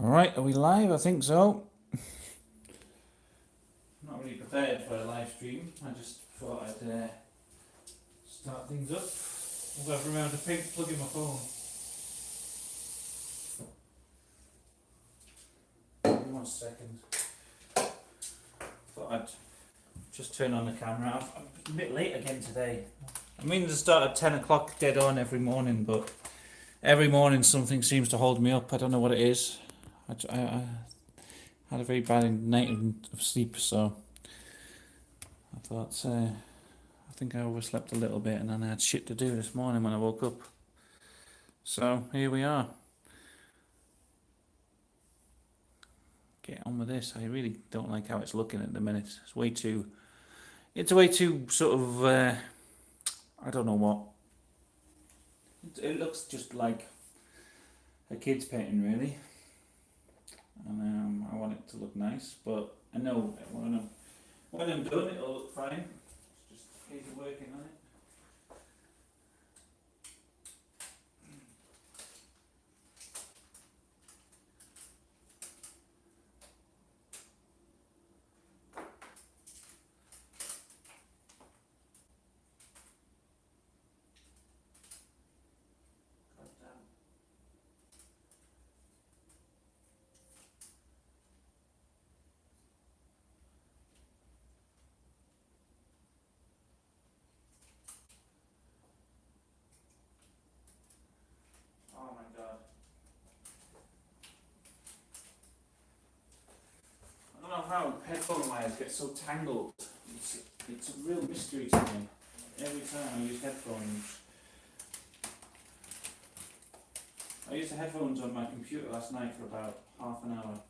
All right, are we live? I think so. I'm not really prepared for a live stream. I just thought I'd start things up. I'll go around to plug in my phone. Give me 1 second. Thought I'd just turn on the camera. I'm a bit late again today. I mean to start at 10 o'clock dead on every morning, but every morning something seems to hold me up. I don't know what it is. I had a very bad night of sleep, so I thought I think I overslept a little bit, and then I had shit to do this morning when I woke up. So here we are. Get on with this. I really don't like how it's looking at the minute. It's way too sort of I don't know what. It looks just like a kid's painting, really. And I want it to look nice, but I know when I'm done, it'll look fine. It's just a case of working on it. Oh my god. I don't know how headphone wires get so tangled. It's a real mystery to me. Every time I use headphones. I used the headphones on my computer last night for about half an hour.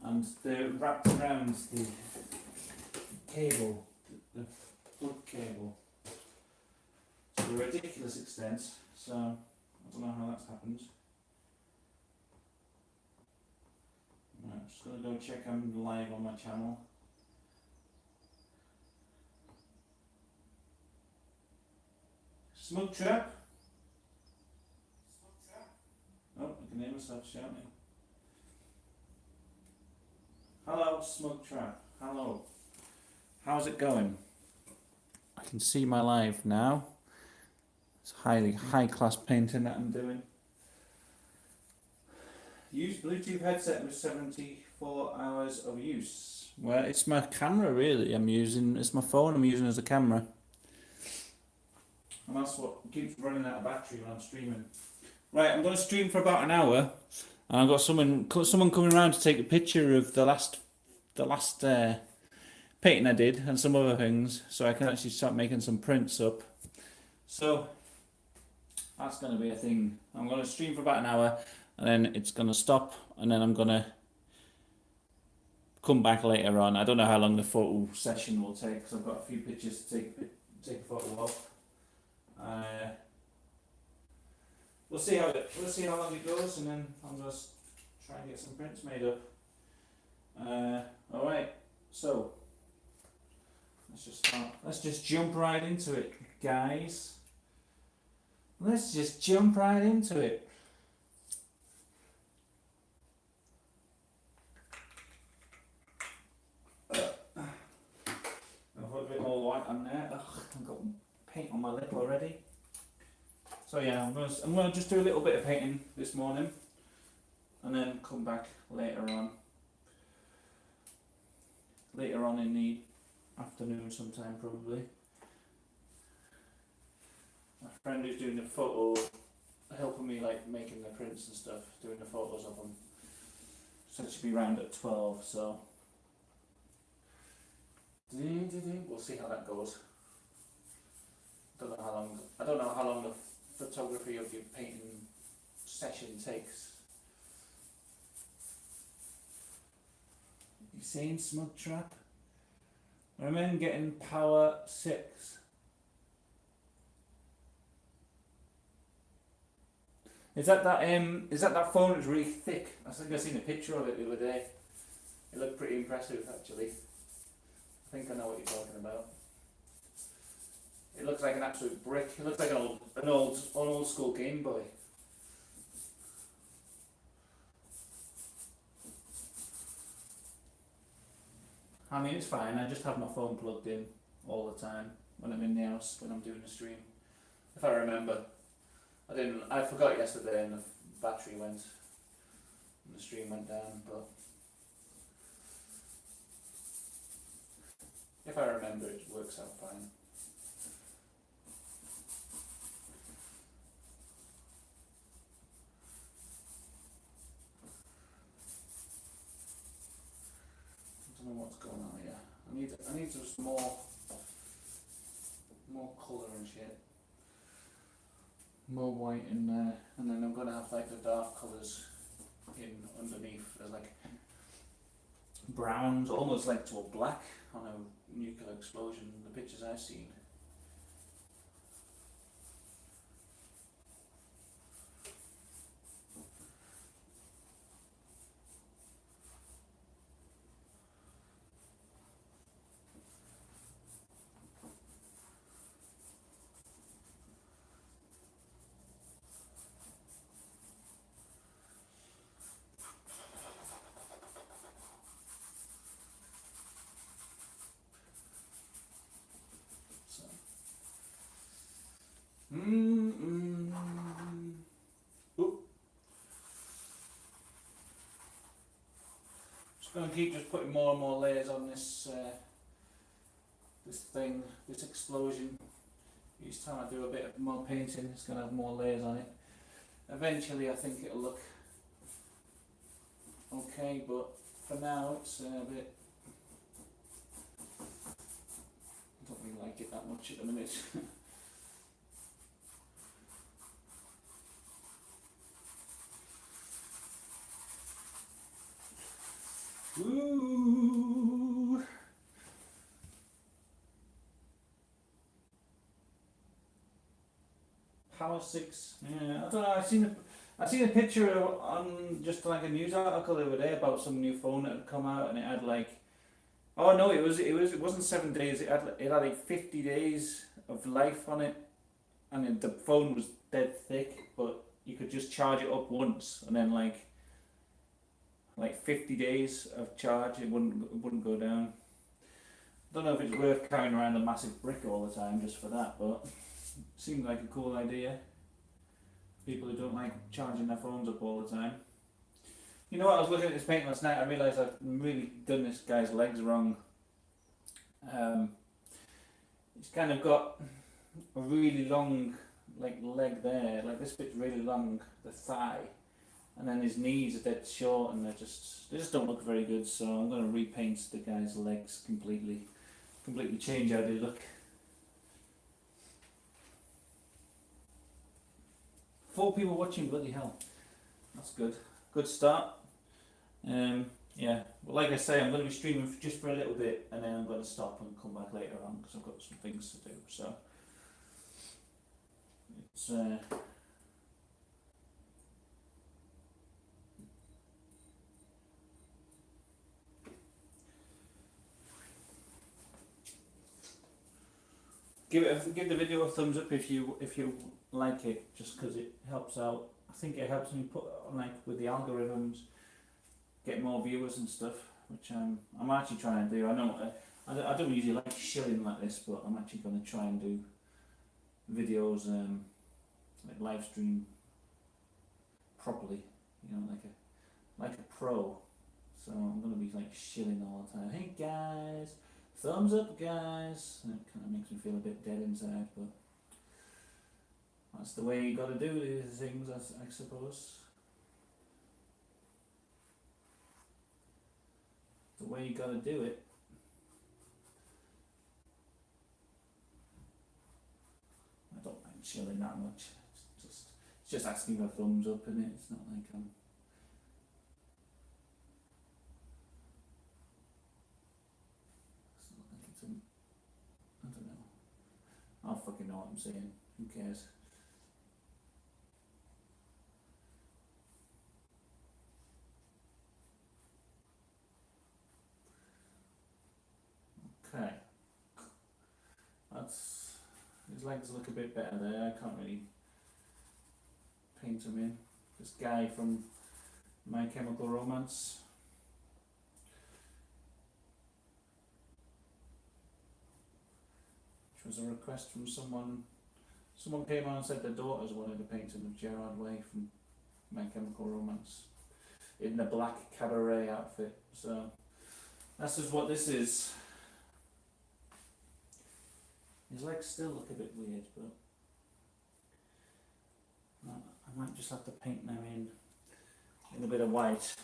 And they're wrapped around the cable, the plug cable, to a ridiculous extent. So I don't know how that's happened. Right, I'm just going to go check I'm live on my channel. Smug Trap. Oh, I can hear myself shouting. Hello, Smug Trap. Hello. How's it going? I can see my live now. It's high class painting that I'm doing. Use Bluetooth headset with 74 hours of use. Well, it's my camera really I'm using. It's my phone I'm using as a camera. And that's what keeps running out of battery when I'm streaming. Right, I'm going to stream for about an hour. And I've got someone coming around to take a picture of the last painting I did and some other things, so I can actually start making some prints up. So that's going to be a thing. I'm going to stream for about an hour, and then it's going to stop, and then I'm going to come back later on. I don't know how long the photo session will take, because I've got a few pictures to take a photo of. We'll see how long it goes, and then I'll just try and get some prints made up. All right, so let's just jump right into it, guys. Let's just jump right into it. I've got a bit more white on there. Ugh, I've got paint on my lip already. So yeah, I'm gonna just do a little bit of painting this morning, and then come back later on in the afternoon sometime probably. My friend who's doing the photo, helping me like making the prints and stuff, doing the photos of them, said she'll be round at 12, so we'll see how that goes. I don't know how long the photography of your painting session takes. You saying, Smug Trap? Women getting power 6. Is that phone that's really thick? I think I seen a picture of it the other day. It looked pretty impressive actually. I think I know what you're talking about. It looks like an absolute brick. It looks like an old school Game Boy. I mean, it's fine. I just have my phone plugged in all the time when I'm in the house, when I'm doing a stream. If I remember. I forgot yesterday and the battery went and the stream went down, but if I remember it works out fine. I don't know what's going on here. I need just more colour and shit. More white in there, and then I'm gonna have like the dark colours in underneath. There's like browns, almost like to a black on a nuclear explosion. The pictures I've seen. So. Oop. Just gonna keep just putting more and more layers on this this explosion. Each time I do a bit of more painting, it's gonna have more layers on it. Eventually, I think it'll look okay, but for now, it's a bit. I don't really like it that much at the minute. Ooh. Power 6. Yeah, I don't know. I seen a picture on just like a news article the other day about some new phone that had come out, and it had like, oh no, it wasn't 7 days. It had like 50 days of life on it, and the phone was dead thick, but you could just charge it up once, and then like 50 days of charge, it wouldn't go down. I don't know if it's worth carrying around a massive brick all the time just for that, but it seemed like a cool idea. People who don't like charging their phones up all the time. You know what, I was looking at this painting last night, I realised I've really done this guy's legs wrong. He's kind of got a really long leg there, like this bit's really long, the thigh, and then his knees are dead short, and they just don't look very good. So I'm going to repaint the guy's legs completely change how they look. 4 people watching, bloody hell, that's good start. Yeah, well, like I say, I'm going to be streaming just for a little bit, and then I'm going to stop and come back later on because I've got some things to do. So it's give the video a thumbs up if you like it, just because it helps out. I think it helps me put with the algorithms, get more viewers and stuff, which I'm actually trying to do. I know I don't usually like shilling like this, but I'm actually going to try and do videos like live stream properly, you know, like a pro. So I'm going to be like shilling all the time. Hey guys, thumbs up guys. And it kind of makes me feel a bit dead inside, but that's the way you got to do these things, I suppose. The way you got to do it. I don't mind chilling that much. It's just asking for a thumbs up, isn't it? It's not like I don't know. I don't fucking know what I'm saying. Who cares? Okay. His legs look a bit better there. I can't really paint him in. This guy from My Chemical Romance. was a request from someone. Someone came on and said their daughters wanted a painting of Gerard Way from My Chemical Romance in the black cabaret outfit. So that's just what this is. His legs still look a bit weird, but I might just have to paint them in a bit of white.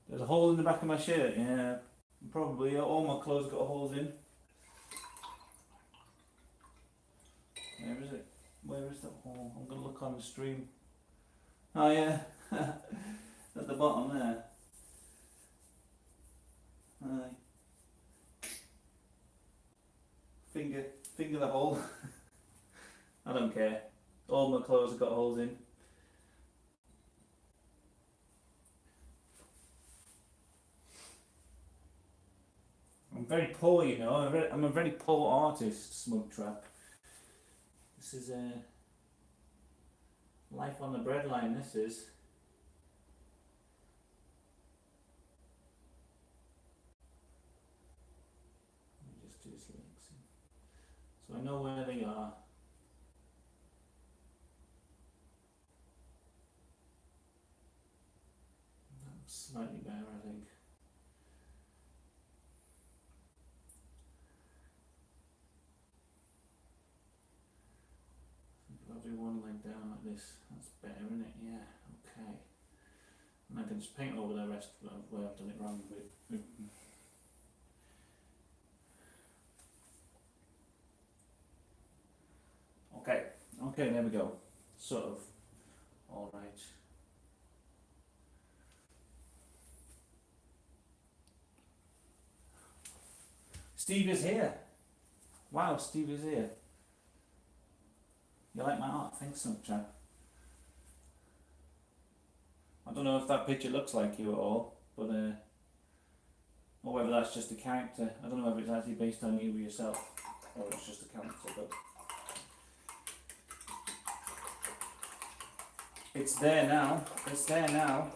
There's a hole in the back of my shirt, yeah. Probably all my clothes got holes in. Where is it? Where is that hole? I'm going to look on the stream. Oh yeah, at the bottom there. Aye. Finger the hole. I don't care. All my clothes have got holes in. I'm very poor, you know. I'm a very poor artist, Smug Trap. This is life on the breadline. This is. Let me just do this links. So I know where they are. That's slightly better, I think. I'll do one leg down like this. That's better, isn't it? Yeah, okay. And I can just paint over the rest of where I've done it wrong. But okay, there we go. Sort of. All right. Steve is here. Wow, Steve is here. You like my art? Thanks so much, chap. I don't know if that picture looks like you at all, but or whether that's just a character. I don't know whether it's actually based on you yourself, or it's just a character, but it's there now. It's there now.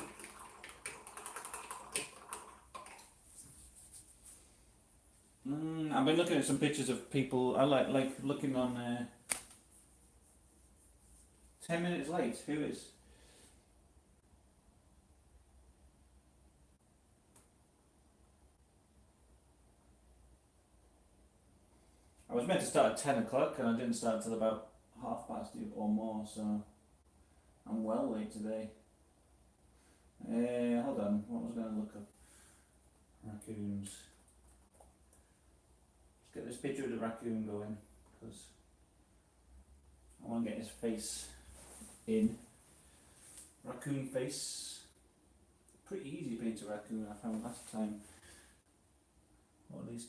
I've been looking at some pictures of people. I like looking on. 10 minutes late. Who is? I was meant to start at 10 o'clock and I didn't start until about 2:30 or more, so I'm well late today. Hold on, what was I going to look up? Raccoons. Let's get this picture of the raccoon going, because I want to get his face in. Raccoon face. Pretty easy to paint a raccoon, I found last time. Or at least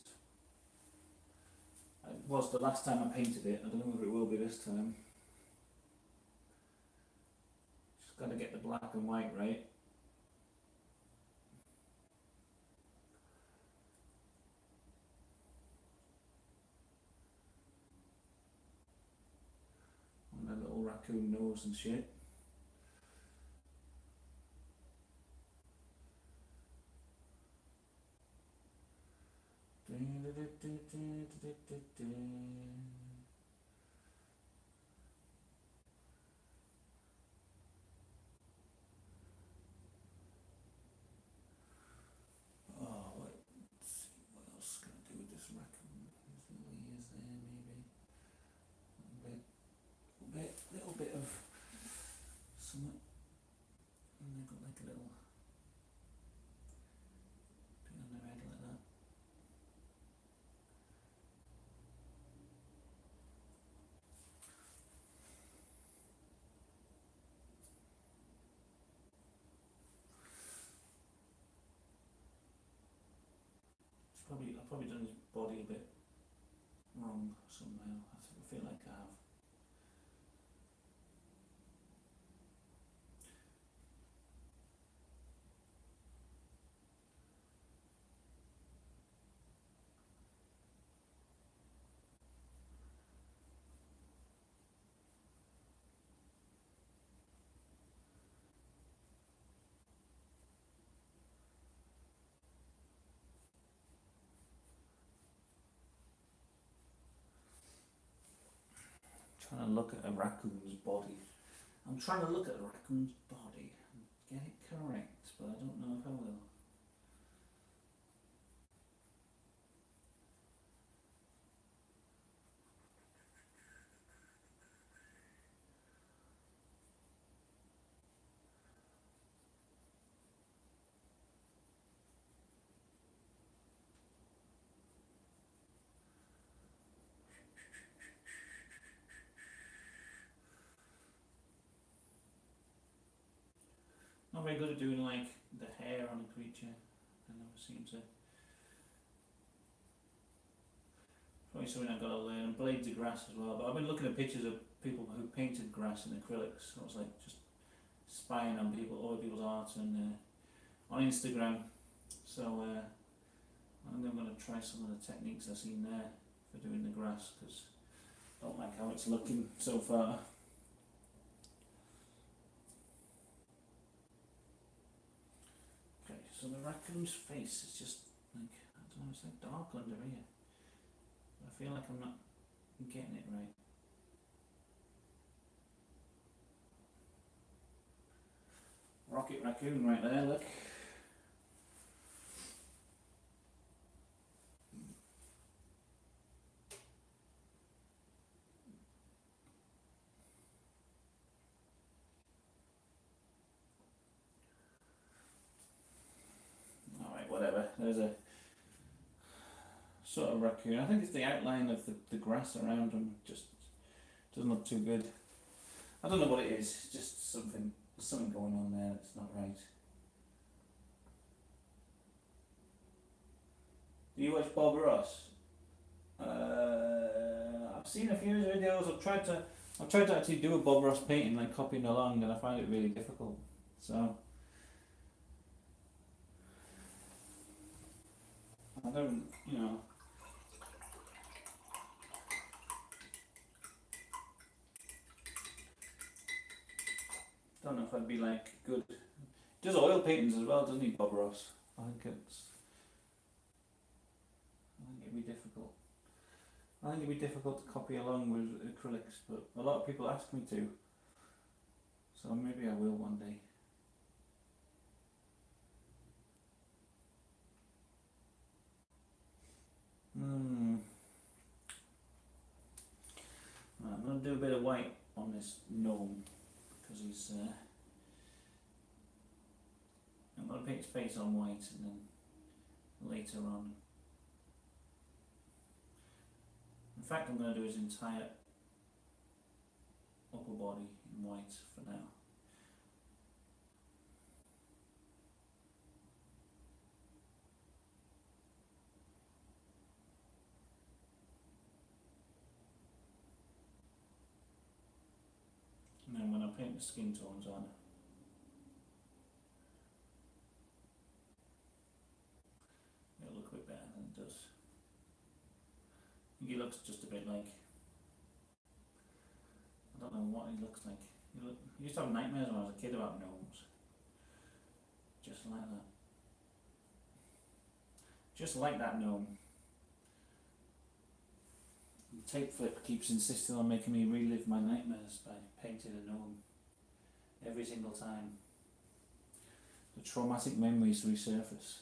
it was the last time I painted it. I don't know whether it will be this time. Just got to get the black and white right. And a little raccoon nose and shit. Oh, let's see what else can I do with this raccoon. His little ears there, maybe. Little bit of something. And they've got like a little thing on their head like that. I've probably done his body a bit wrong somehow. I feel like I have. trying to look at a raccoon's body. I'm trying to look at a raccoon's body and get it correct, but I don't know if I will. Not very good at doing like the hair on a creature. I never seem to. Probably something I've got to learn. And blades of grass as well. But I've been looking at pictures of people who painted grass in acrylics. So I was like just spying on people, other people's art, and on Instagram. So I think I'm going to try some of the techniques I've seen there for doing the grass, because I don't like how it's looking so far. Okay, so the raccoon's face is just like, I don't know, it's like dark under here. I feel like I'm not getting it right. Rocket raccoon right there, look. Alright, whatever. There's a sort of raccoon. I think it's the outline of the grass around him just doesn't look too good. I don't know what it is, it's just something, there's something going on there that's not right. Do you watch Bob Ross? I've seen a few of his videos. I've tried to actually do a Bob Ross painting, like copying along, and I find it really difficult. So I don't, you know. Don't know if I'd be like good. He does oil paintings as well, doesn't he, Bob Ross? I think it'd be difficult. I think it'd be difficult to copy along with acrylics, but a lot of people ask me to. So maybe I will one day. Right, I'm going to do a bit of white on this gnome, because he's. I'm going to paint his face on white, and then later on. In fact, I'm going to do his entire upper body in white for now. And then when I paint the skin tones on, it'll look a bit better than it does. I think he looks just a bit like, I don't know what he looks like. I used to have nightmares when I was a kid about gnomes. Just like that. Just like that gnome. Tape Flip keeps insisting on making me relive my nightmares by painting a gnome every single time. The traumatic memories resurface.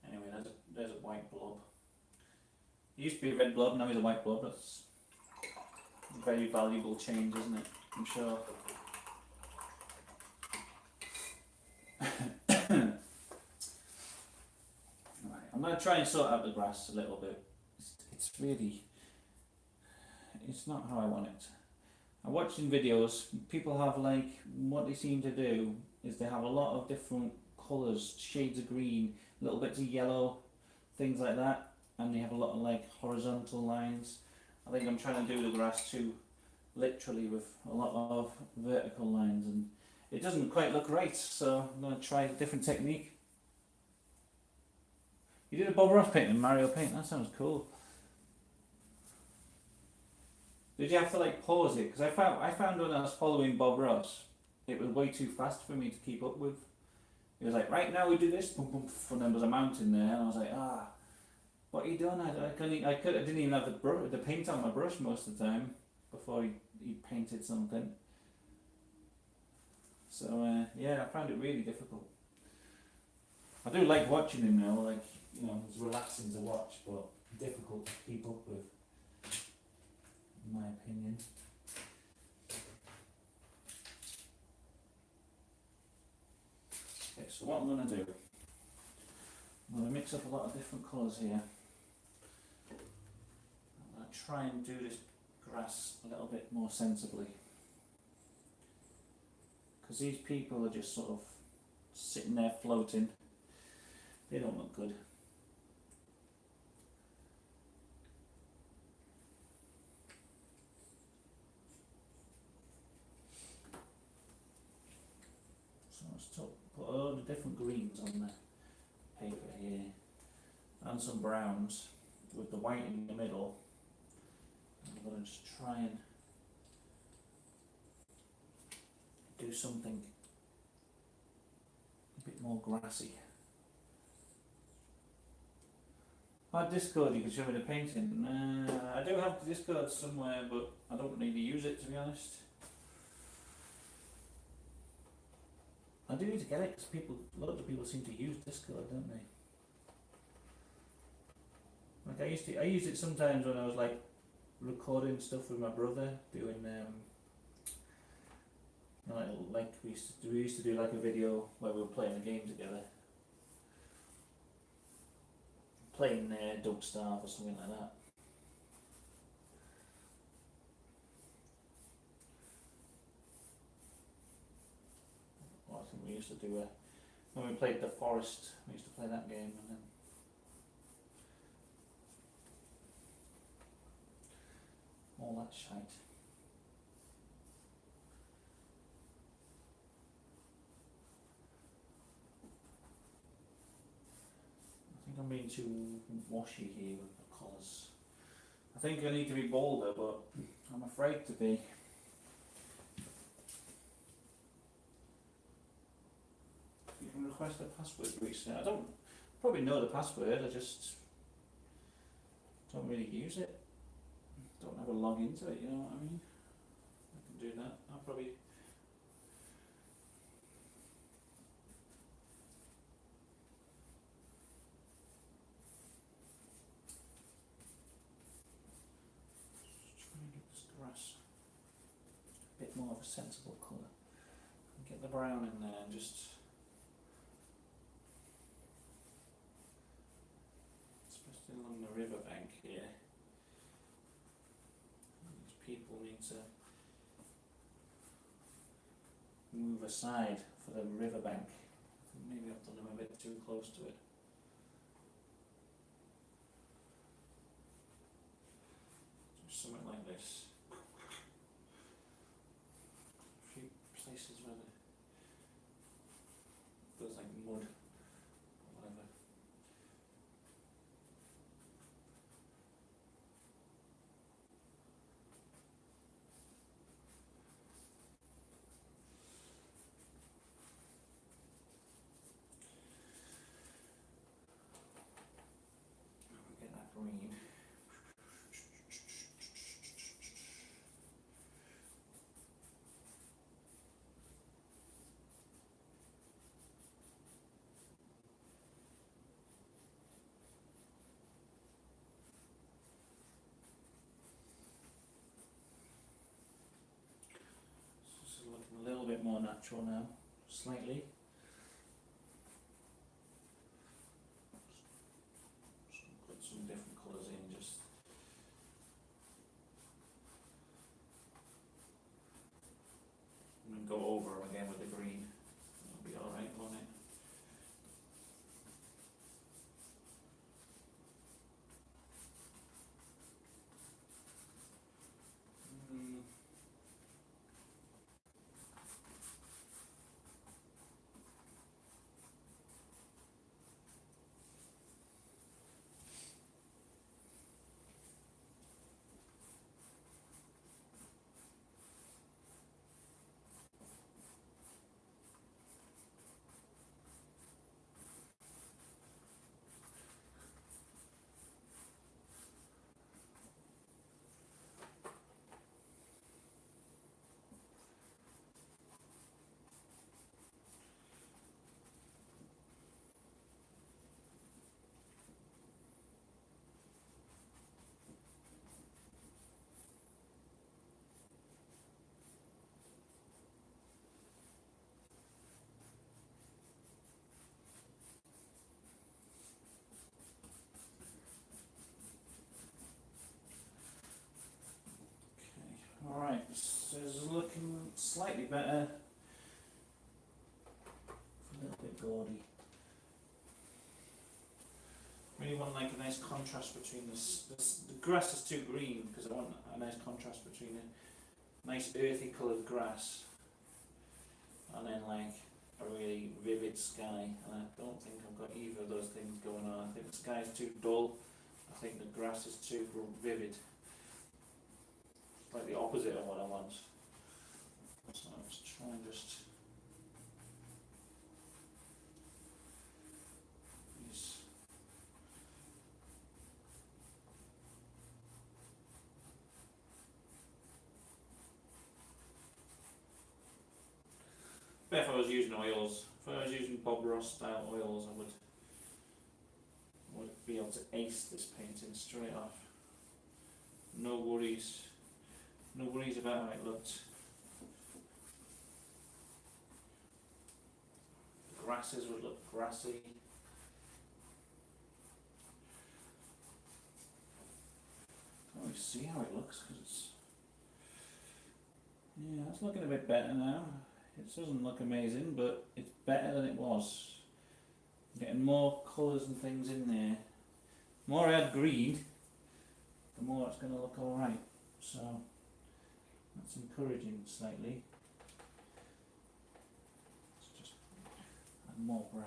Anyway, there's a white blob. It used to be a red blob, now he's a white blob. That's a very valuable change, isn't it? I'm sure. I'm going to try and sort out the grass a little bit. It's really, it's not how I want it. I watched in videos, people have like, what they seem to do is they have a lot of different colours, shades of green, little bits of yellow, things like that, and they have a lot of like horizontal lines. I think I'm trying to do the grass too literally with a lot of vertical lines, and it doesn't quite look right, so I'm going to try a different technique. You did a Bob Ross painting, Mario paint, that sounds cool. Did you have to like pause it? Because I found when I was following Bob Ross, it was way too fast for me to keep up with. He was like, right now we do this, boom, boom, and then there was a mountain there, and I was like, what are you doing? I didn't even have the paint on my brush most of the time before he painted something. So yeah, I found it really difficult. I do like watching him now, like, you know, it's relaxing to watch, but difficult to keep up with, in my opinion. Okay, so what I'm going to do, I'm going to mix up a lot of different colours here. I'm going to try and do this grass a little bit more sensibly. Because these people are just sort of sitting there floating. They don't look good. So let's put a load of different greens on the paper here. And some browns with the white in the middle. I'm going to just try and do something a bit more grassy. I had Discord, you can show me the painting. I do have Discord somewhere, but I don't really use it, to be honest. I do need to get it because loads of people seem to use Discord, don't they? Like I used it sometimes when I was like recording stuff with my brother, doing like we used to do like a video where we were playing a game together. Playing Don't Starve or something like that. Well, I think we used to do when we played The Forest, we used to play that game, and then all that shite. I think I'm being too washy here with the colours. I think I need to be bolder, but I'm afraid to be. You can request a password reset. I don't probably know the password, I just don't really use it. Don't ever log into it, you know what I mean? I can do that. I'll probably try and get this grass a bit more of a sensible colour. Get the brown in there and just especially along the riverbank here. These people need to move aside for the riverbank. Maybe I've done them a bit too close to it. Just something like this. A few places where there's like mud or whatever. Get that green. So this is looking a little bit more natural now, slightly. Put some different colours in, just and then go over them again with the green. It'll be alright, won't it? slightly better. A little bit gaudy. Really want like a nice contrast between this. The grass is too green because I want a nice contrast between a nice earthy coloured grass and then like a really vivid sky. And I don't think I've got either of those things going on. I think the sky is too dull. I think the grass is too vivid. It's like the opposite of what I want. So let's try and just use. But if I was using oils, if I was using Bob Ross style oils, I would be able to ace this painting straight off. No worries. No worries about how it looked. The grasses would look grassy. Can't really see how it looks because it's. Yeah, it's looking a bit better now. It doesn't look amazing, but it's better than it was. Getting more colours and things in there. The more I add green, the more it's going to look alright. So that's encouraging slightly. Let's just add more brown.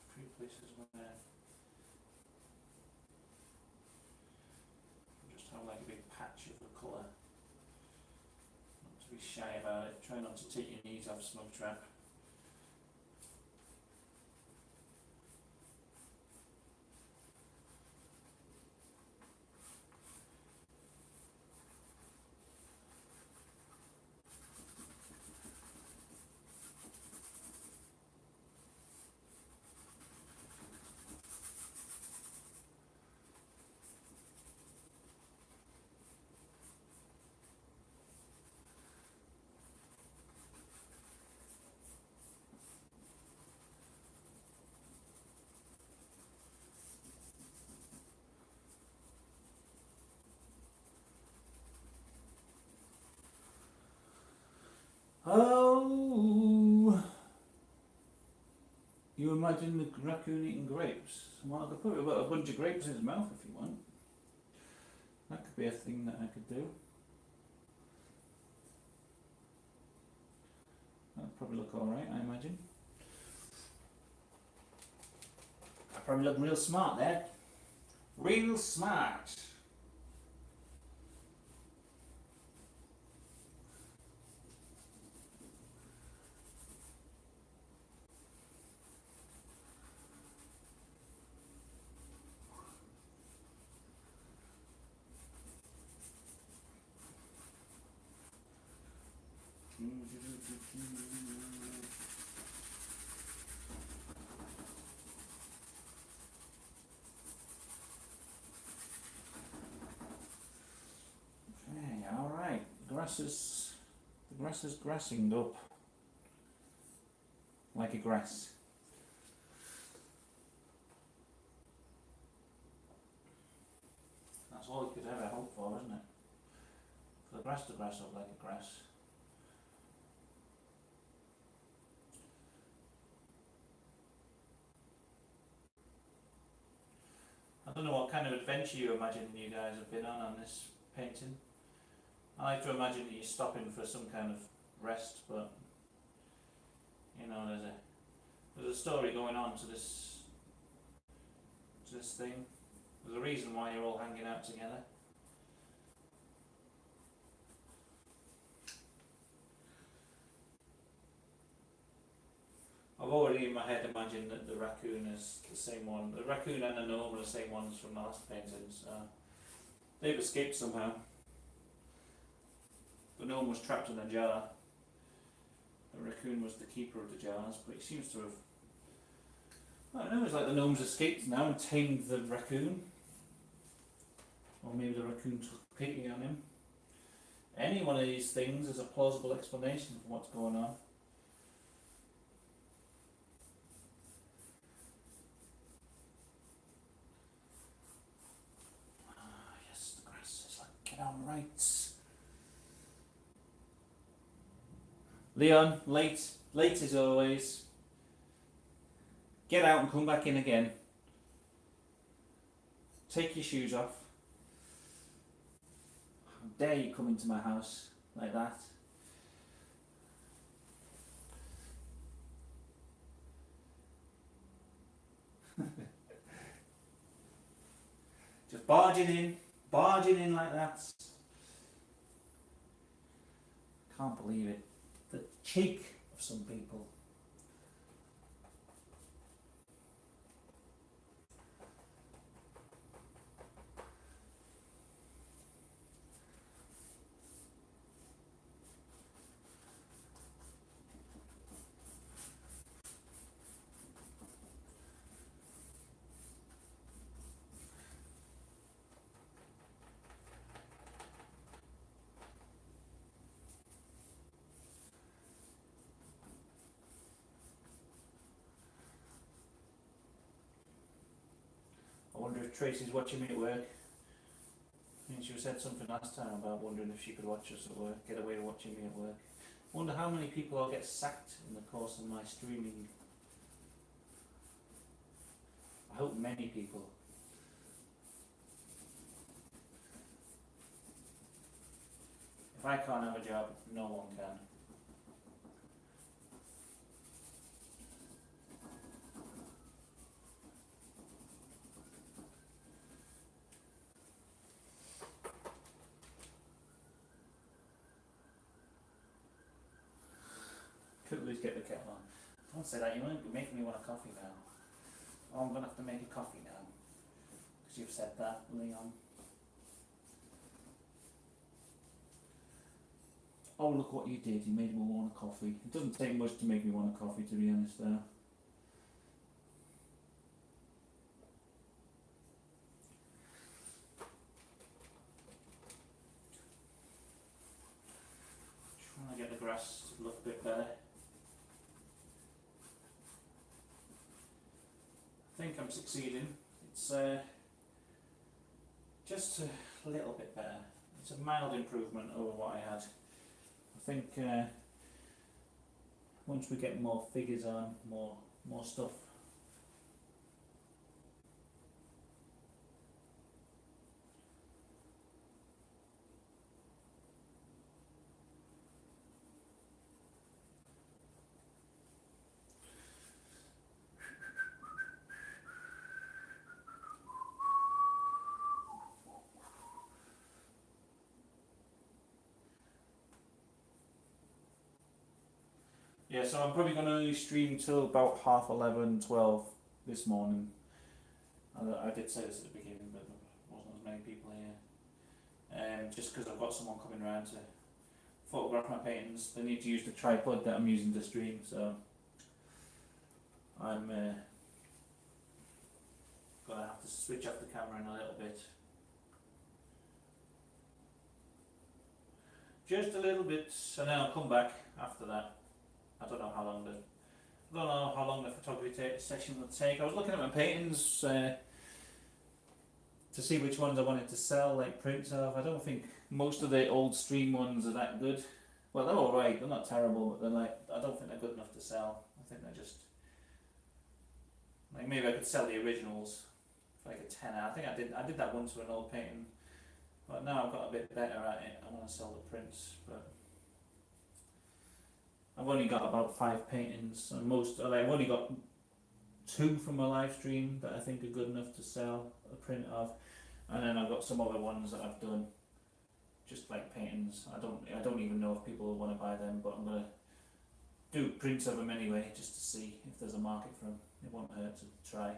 There's a few places where you just have like a big patch of the colour. Not to be shy about it. Try not to take your knees off Smug Trap. Oh, you imagine the raccoon eating grapes? Well, I could put a bunch of grapes in his mouth if you want. That could be a thing that I could do. That'd probably look alright, I imagine. I probably look real smart there. Real smart. Okay, alright. The grass is grassing up. Like a grass. That's all you could ever hope for, isn't it? For the grass to grass up like a grass. I don't know what kind of adventure you imagine you guys have been on this painting. I like to imagine that you're stopping for some kind of rest, but you know, there's a story going on to this thing. There's a reason why you're all hanging out together. I've already in my head imagined that the raccoon is the same one. The raccoon and the gnome are the same ones from the last paintings. They've escaped somehow. The gnome was trapped in a jar. The raccoon was the keeper of the jars, but he seems to have. I don't know, it's like the gnome's escaped now and tamed the raccoon. Or maybe the raccoon took pity on him. Any one of these things is a plausible explanation for what's going on. Yes, the grass is like Leon, late as always. Get out and come back in again. Take your shoes off. How dare you come into my house like that? Just barging in like that. Can't believe it. The cheek of some people. I wonder if Tracy's watching me at work. I think she said something last time about wondering if she could watch us at work, get away with watching me at work. I wonder how many people I'll get sacked in the course of my streaming. I hope many people. If I can't have a job, no one can. Could at least get the kettle on. Don't say that, you might be making me want a coffee now. Oh, I'm going to have to make a coffee now. Because you've said that, Leon. Oh, look what you did. You made me want a coffee. It doesn't take much to make me want a coffee, to be honest, there. Trying to get the grass to look a bit better. I think I'm succeeding. It's just a little bit better. It's a mild improvement over what I had. I think once we get more figures on, more stuff. Yeah, so I'm probably going to only stream till about 11:30, 12 this morning. I did say this at the beginning, but there wasn't as many people here. Just because I've got someone coming around to photograph my paintings. They need to use the tripod that I'm using to stream, so I'm going to have to switch off the camera in a little bit. Just a little bit, and then I'll come back after that. I don't know how long the photography session will take. I was looking at my paintings to see which ones I wanted to sell, like prints of. I don't think most of the old stream ones are that good. Well, they're all right. They're not terrible, but they're like, I don't think they're good enough to sell. I think they're just like, maybe I could sell the originals for like a tenner. I think I did that once with an old painting, but now I've got a bit better at it. I want to sell the prints, but I've only got about 5 paintings, and I've only got 2 from my live stream that I think are good enough to sell a print of, and then I've got some other ones that I've done, just like paintings. I don't even know if people will want to buy them, but I'm gonna do prints of them anyway, just to see if there's a market for them. It won't hurt to try.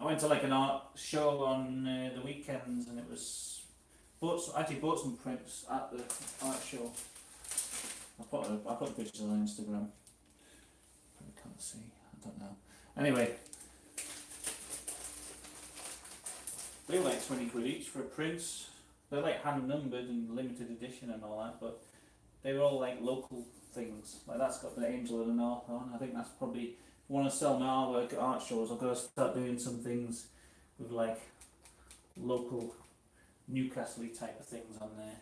I went to like an art show on the weekends, and it was actually bought some prints at the art show. I put pictures on Instagram. Probably can't see. I don't know. Anyway, they were like 20 quid each for prints. They're like hand numbered and limited edition and all that, but they were all like local things. Like that's got the Angel of the North on. I think that's probably, if I want to sell my artwork at art shows, I've got to start doing some things with like local Newcastle-y type of things on there.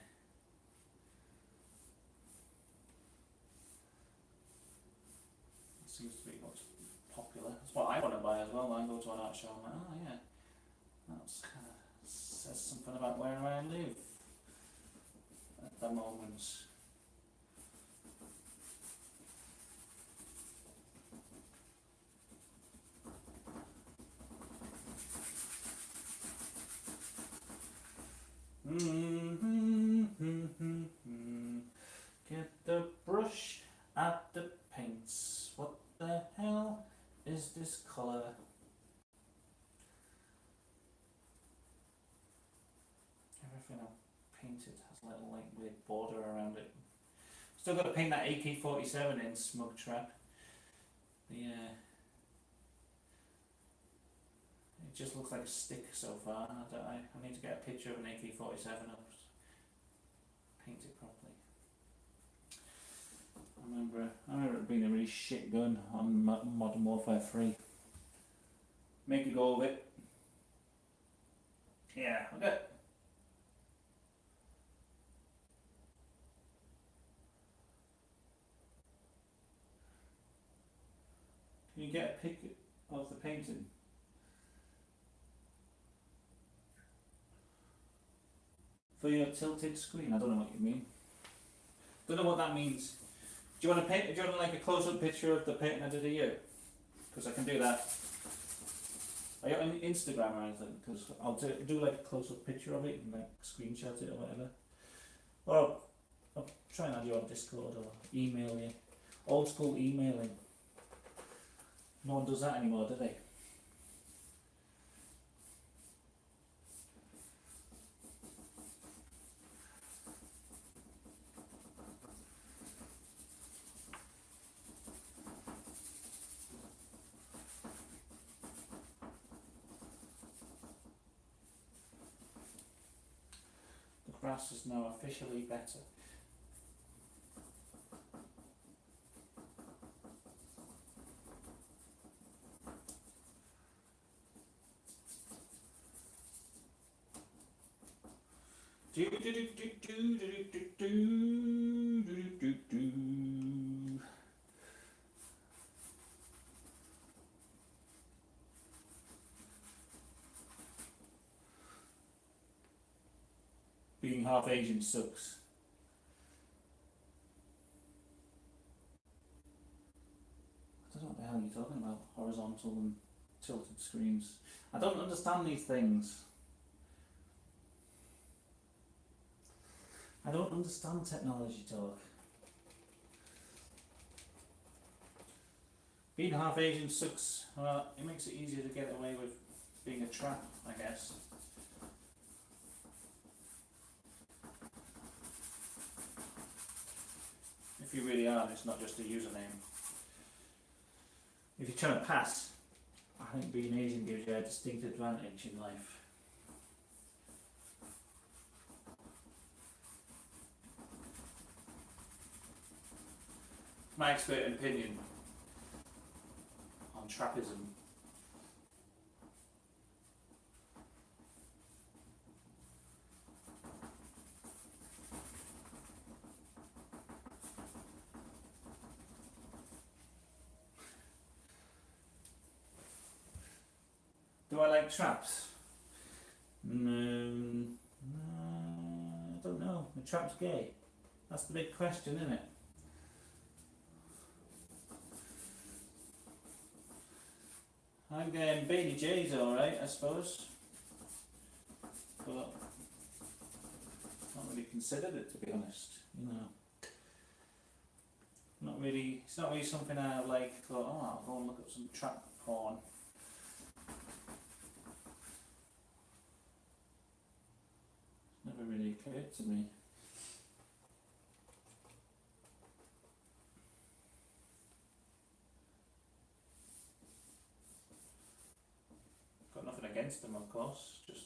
It seems to be what's popular. That's what I want to buy as well. I go to an art show and I'm like, oh yeah, that's kind of says something about where I live at the moment. Get the brush at the paints. What the hell is this colour? Everything I've painted has a little like weird border around it. Still got to paint that AK-47 in Smug Trap. Yeah. It just looks like a stick so far. I need to get a picture of an AK-47 up. Paint it properly. I remember it being a really shit gun on Modern Warfare 3. Make a go of it. Yeah, okay. Can you get a pic of the painting? For your tilted screen? I don't know what you mean. Don't know what that means. Do you want to paint? Do you want like a close-up picture of the painting I did of you? Because I can do that. Are you on Instagram or anything? Because I'll do like a close-up picture of it and like screenshot it or whatever. Or I'll try and add you on Discord or email you. Old school emailing. No one does that anymore, do they? The grass is now officially better. Being half Asian sucks. I don't know what the hell you're talking about. Horizontal and tilted screens. I don't understand these things. I don't understand technology talk. Being half Asian sucks. Well, it makes it easier to get away with being a trap, I guess. If you really are, it's not just a username. If you're trying to pass, I think being Asian gives you a distinct advantage in life. My expert opinion on Trappism. Do I like traps? No, I don't know. The trap's gay. That's the big question, isn't it? I'm going Baby J's alright, I suppose. But not really considered it, to be honest. You know. Not really, it's not really something I like, thought, oh, I'll go and look at some trap porn. Never really occurred to me. Got nothing against them, of course, just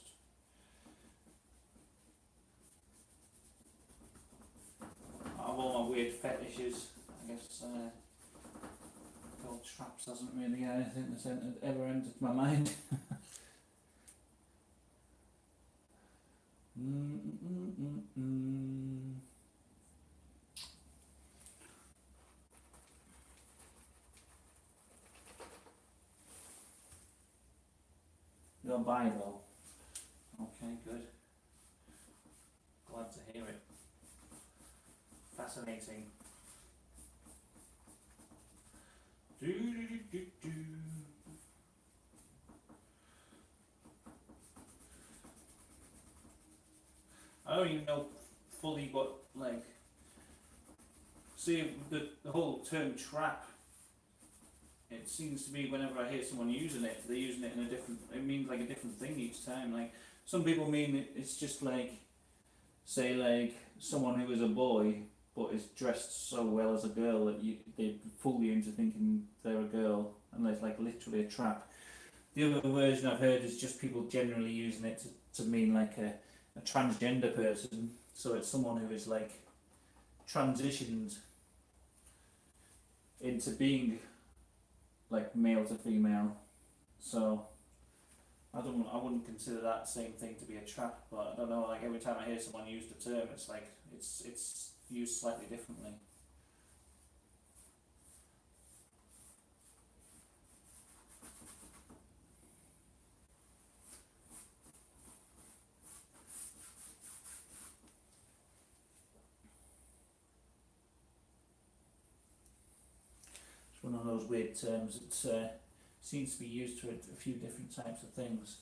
out of all my weird fetishes, I guess gold traps hasn't really anything that's ever entered my mind. Your Bible. Okay, good. Glad to hear it. Fascinating. Do, do, do, do, do. I don't even know fully what, like, see, the whole term trap, it seems to be whenever I hear someone using it, they're using it in a different, it means like a different thing each time. Like, some people mean it's just like, say, like, someone who is a boy but is dressed so well as a girl that they fool you into thinking they're a girl, and it's like literally a trap. The other version I've heard is just people generally using it to mean like a transgender person. So it's someone who is like transitioned into being like male to female. So I wouldn't consider that same thing to be a trap, but I don't know, like every time I hear someone use the term, it's like it's used slightly differently. It's one of those weird terms. It seems to be used for a few different types of things.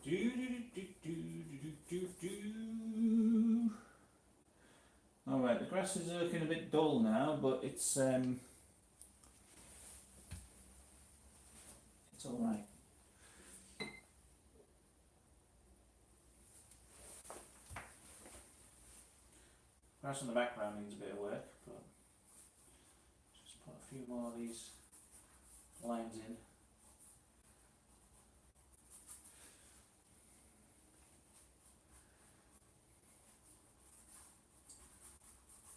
Do do do do do do do. All right, the grass is looking a bit dull now, but it's all right. Grass in the background needs a bit of work, but just put a few more of these lines in.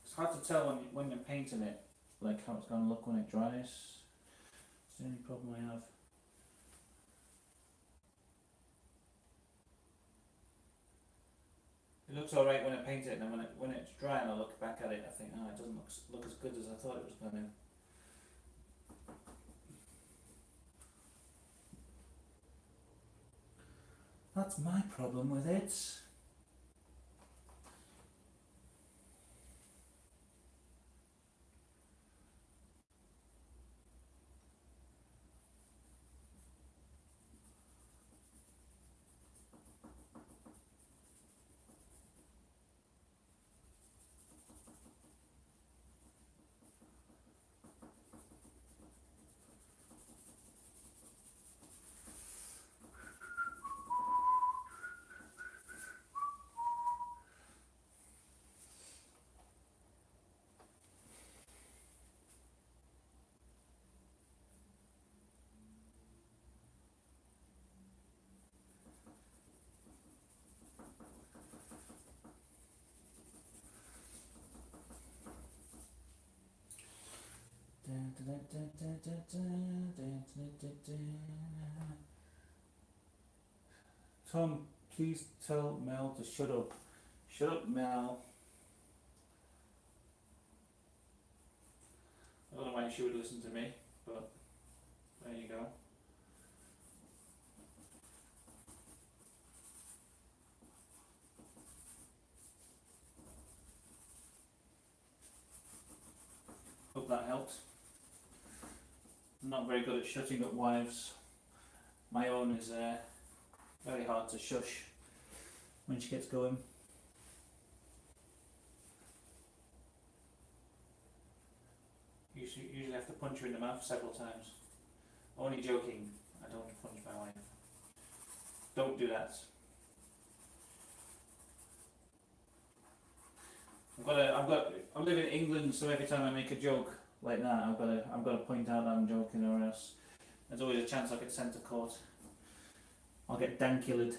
It's hard to tell when you're painting it, like how it's going to look when it dries. It's the only problem I have. It looks alright when I paint it, and then when it's dry and I look back at it, I think, oh, it doesn't look as good as I thought it was going to. That's my problem with it. Tom, please tell Mel to shut up. Shut up, Mel. I don't know why she would listen to me, but there you go. Hope that helps. I'm not very good at shutting up wives. My own is very hard to shush when she gets going. You usually have to punch her in the mouth several times. Only joking, I don't punch my wife. Don't do that. I live in England, so every time I make a joke like that, I've got to point out that I'm joking, or else there's always a chance I get sent to court. I'll get dankulated.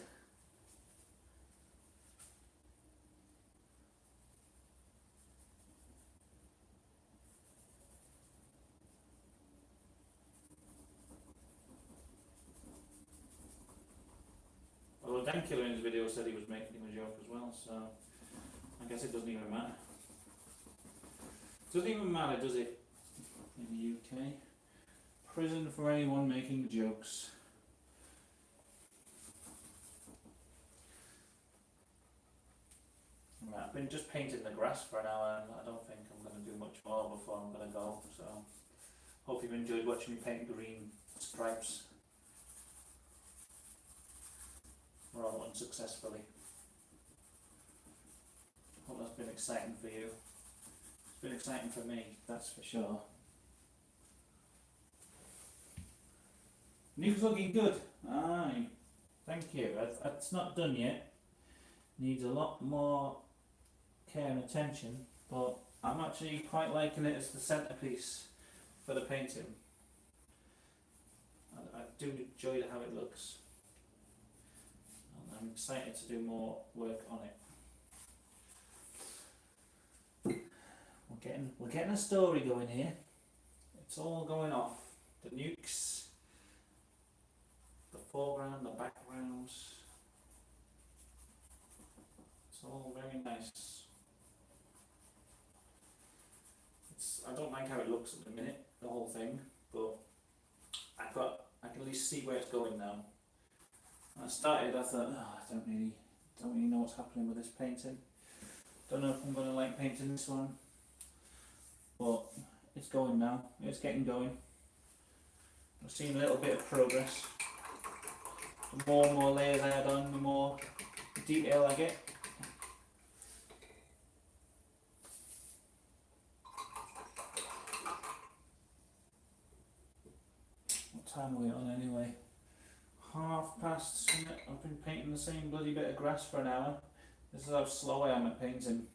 Although Dankula in his video said he was making him a joke as well, so I guess it doesn't even matter. Doesn't even matter, does it? In the UK, prison for anyone making jokes. Right, I've been just painting the grass for an hour, and I don't think I'm going to do much more before I'm going to go. So, hope you've enjoyed watching me paint green stripes, rather unsuccessfully. Hope that's been exciting for you. It's been exciting for me, that's for sure. Nuke's looking good. Aye, thank you. It's not done yet. Needs a lot more care and attention, but I'm actually quite liking it as the centerpiece for the painting. I do enjoy how it looks. And I'm excited to do more work on it. We're getting a story going here. It's all going off. The nukes, the foreground, the backgrounds. It's all very nice. I don't like how it looks at the minute, the whole thing, but I can at least see where it's going now. When I started, I thought, I don't really know what's happening with this painting. Don't know if I'm going to like painting this one, but it's going now. It's getting going. I've seen a little bit of progress. The more and more layers I add on, the more detail I get. What time are we on anyway? past. I've been painting the same bloody bit of grass for an hour. This is how slow I am at painting.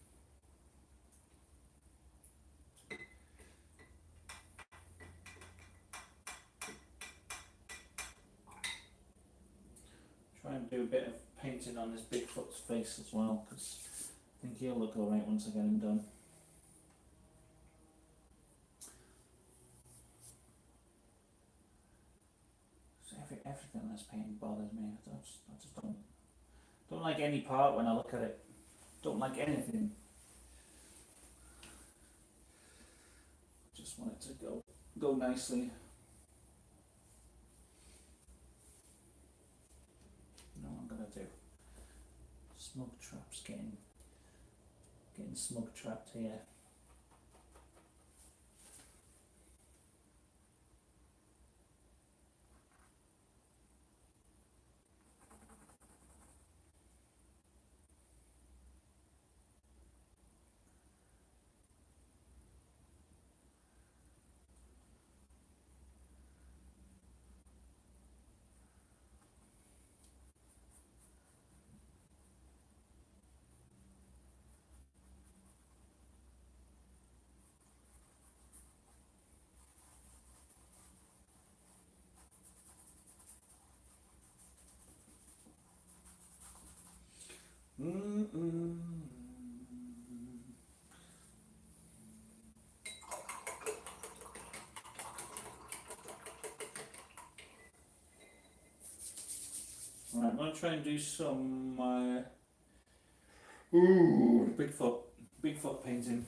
Try and do a bit of painting on this Bigfoot's face as well, because I think he'll look alright once I get him done. So everything in this painting bothers me. I just don't like any part when I look at it. Don't like anything. Just want it to go nicely. You know what I'm gonna do? Smug traps getting smug trapped here. Right, I'm going to try and do some Bigfoot painting.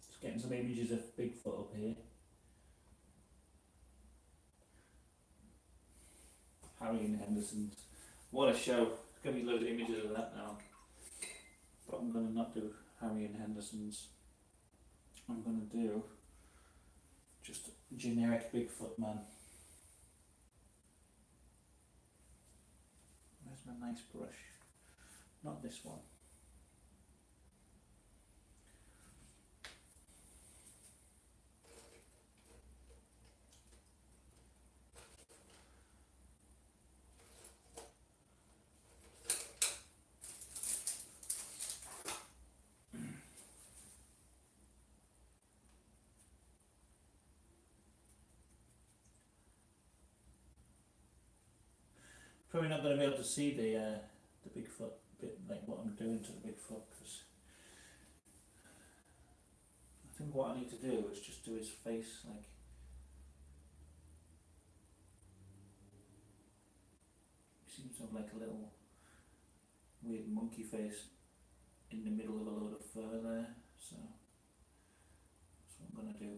Just getting some images of Bigfoot up here. Harry and Henderson's. What a show. There's going to be loads of images of that now. But I'm going to not do Harry and Henderson's. I'm going to do just generic Bigfoot man. Where's my nice brush? Not this one. Probably not going to be able to see the Bigfoot bit, like what I'm doing to the Bigfoot, because I think what I need to do is just do his face, like, he seems to have like a little weird monkey face in the middle of a load of fur there, so that's what I'm going to do.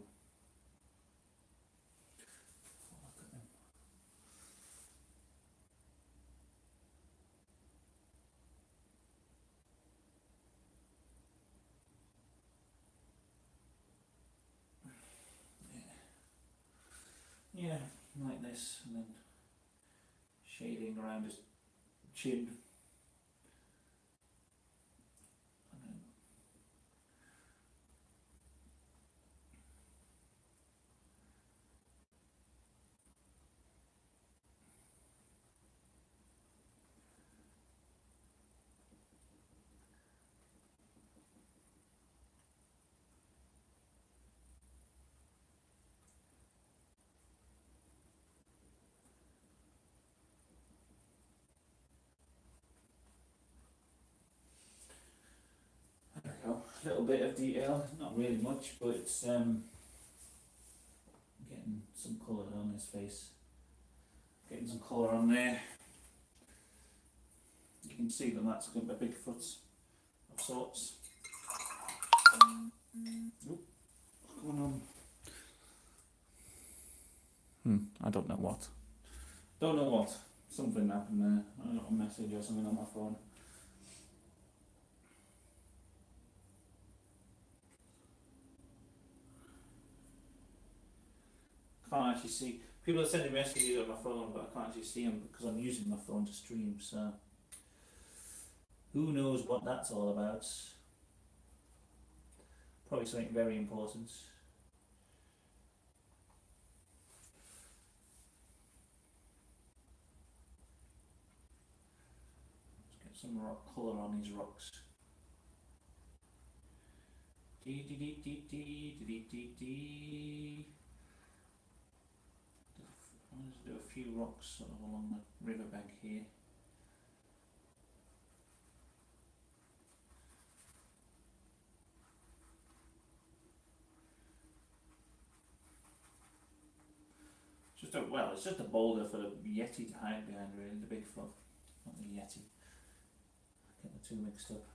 Oh, look at him. Yeah, like this, and then shading around his chin, and then there we go. A little bit of detail, not really much, but it's getting some colour on his face, getting some colour on there. You can see that that's got a Bigfoot of sorts. Oop, what's going on? I don't know what. Don't know what. Something happened there. I got a message or something on my phone. Can't actually see. People are sending messages on my phone, but I can't actually see them because I'm using my phone to stream, so who knows what that's all about. Probably something very important. Let's get some rock colour on these rocks. Dee dee dee dee dee dee dee dee. I'll just do a few rocks sort of along the riverbank here. It's just a boulder for the Yeti to hide behind, really, the Bigfoot, not the Yeti. Get the two mixed up.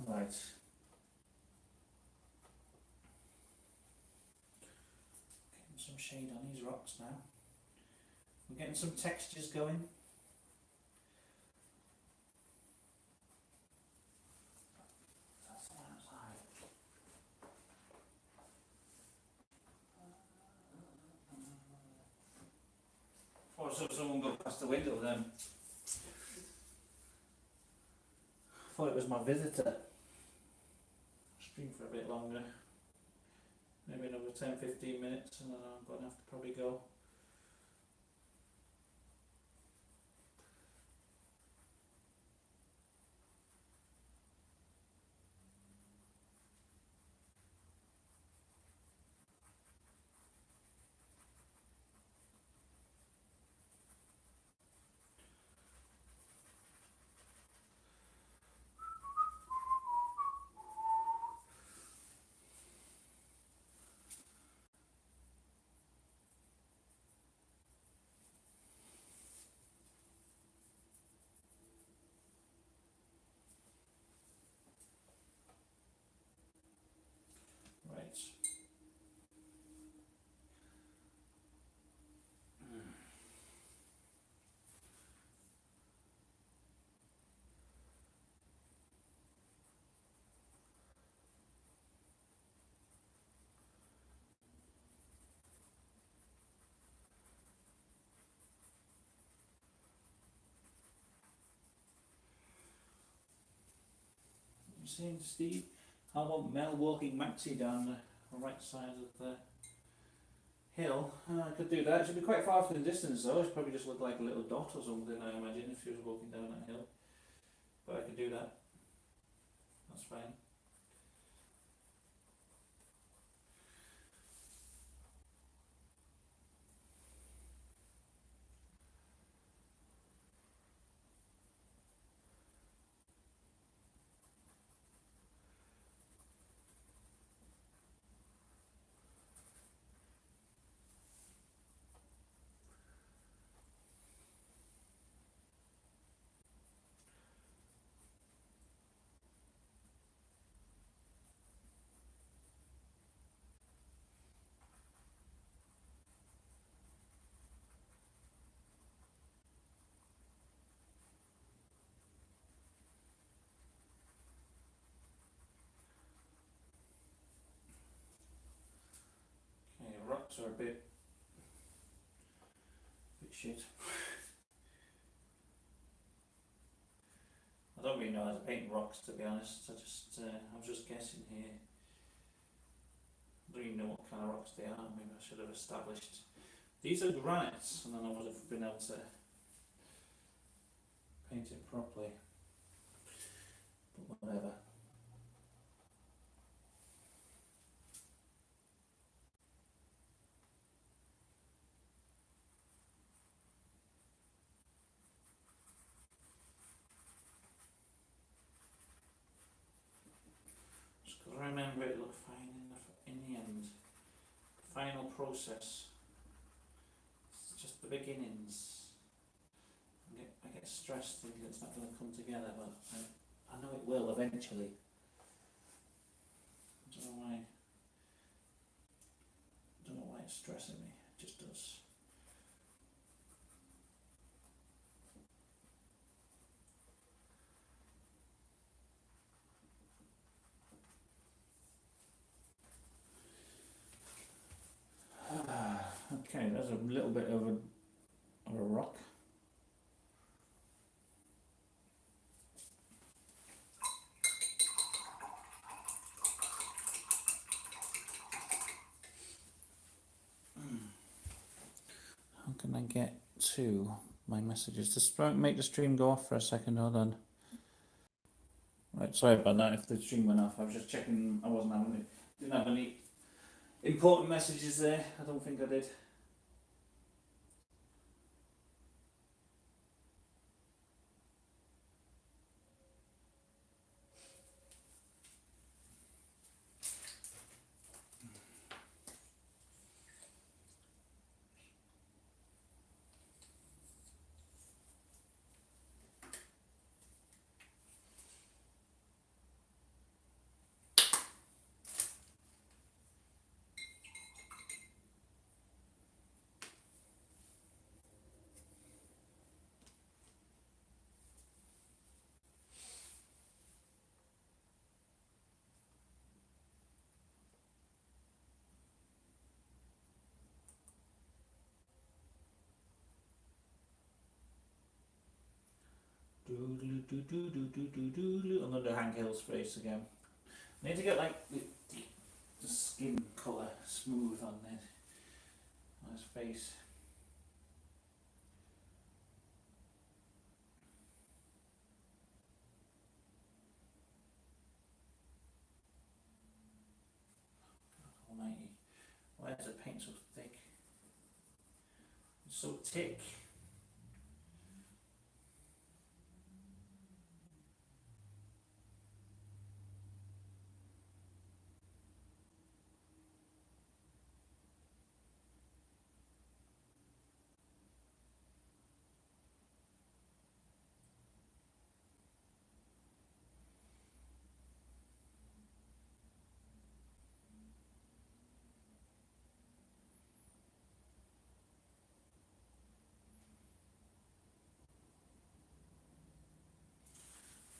Right. Getting some shade on these rocks now. We're getting some textures going. That's the one outside. Or saw someone go past the window then. Thought it was my visitor. Stream for a bit longer. Maybe another 10-15 minutes and then I'm going to have to probably go. saying, Steve? I want Mel walking Maxi down the right side of the hill. I could do that. It should be quite far from the distance though. It probably just look like a little dot or something, I imagine, if she was walking down that hill. But I could do that. That's fine. Okay, rocks are a bit shit. I don't really know how to paint rocks, to be honest. I was just guessing here. I don't even know what kind of rocks they are. Maybe I should have established. These are granites, and then I would have been able to paint it properly. But whatever. Just got to remember it looked fine in the end. Final process. It's just the beginnings. I get stressed thinking it's not going to come together, but I know it will eventually. I don't know why it's stressing me. It just does. Okay, there's a little bit of a rock. How can I get to my messages? Just make the stream go off for a second. Hold on. Right, sorry about that. If the stream went off, I was just checking. Didn't have any important messages there. I don't think I did. I'm gonna do Hank Hill's face again. I need to get like the skin colour smooth on his face. Almighty, why is the paint so thick? It's so thick.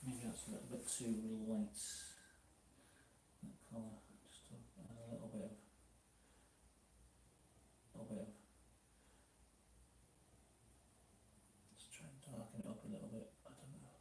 Maybe that's a little bit too light. That colour, just add a little bit of. Let's try and darken it up a little bit. I don't know.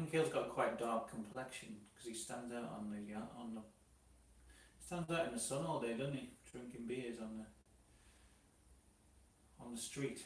Hank Hill's got a quite dark complexion because he stands out stands out in the sun all day, doesn't he? Drinking beers on the street.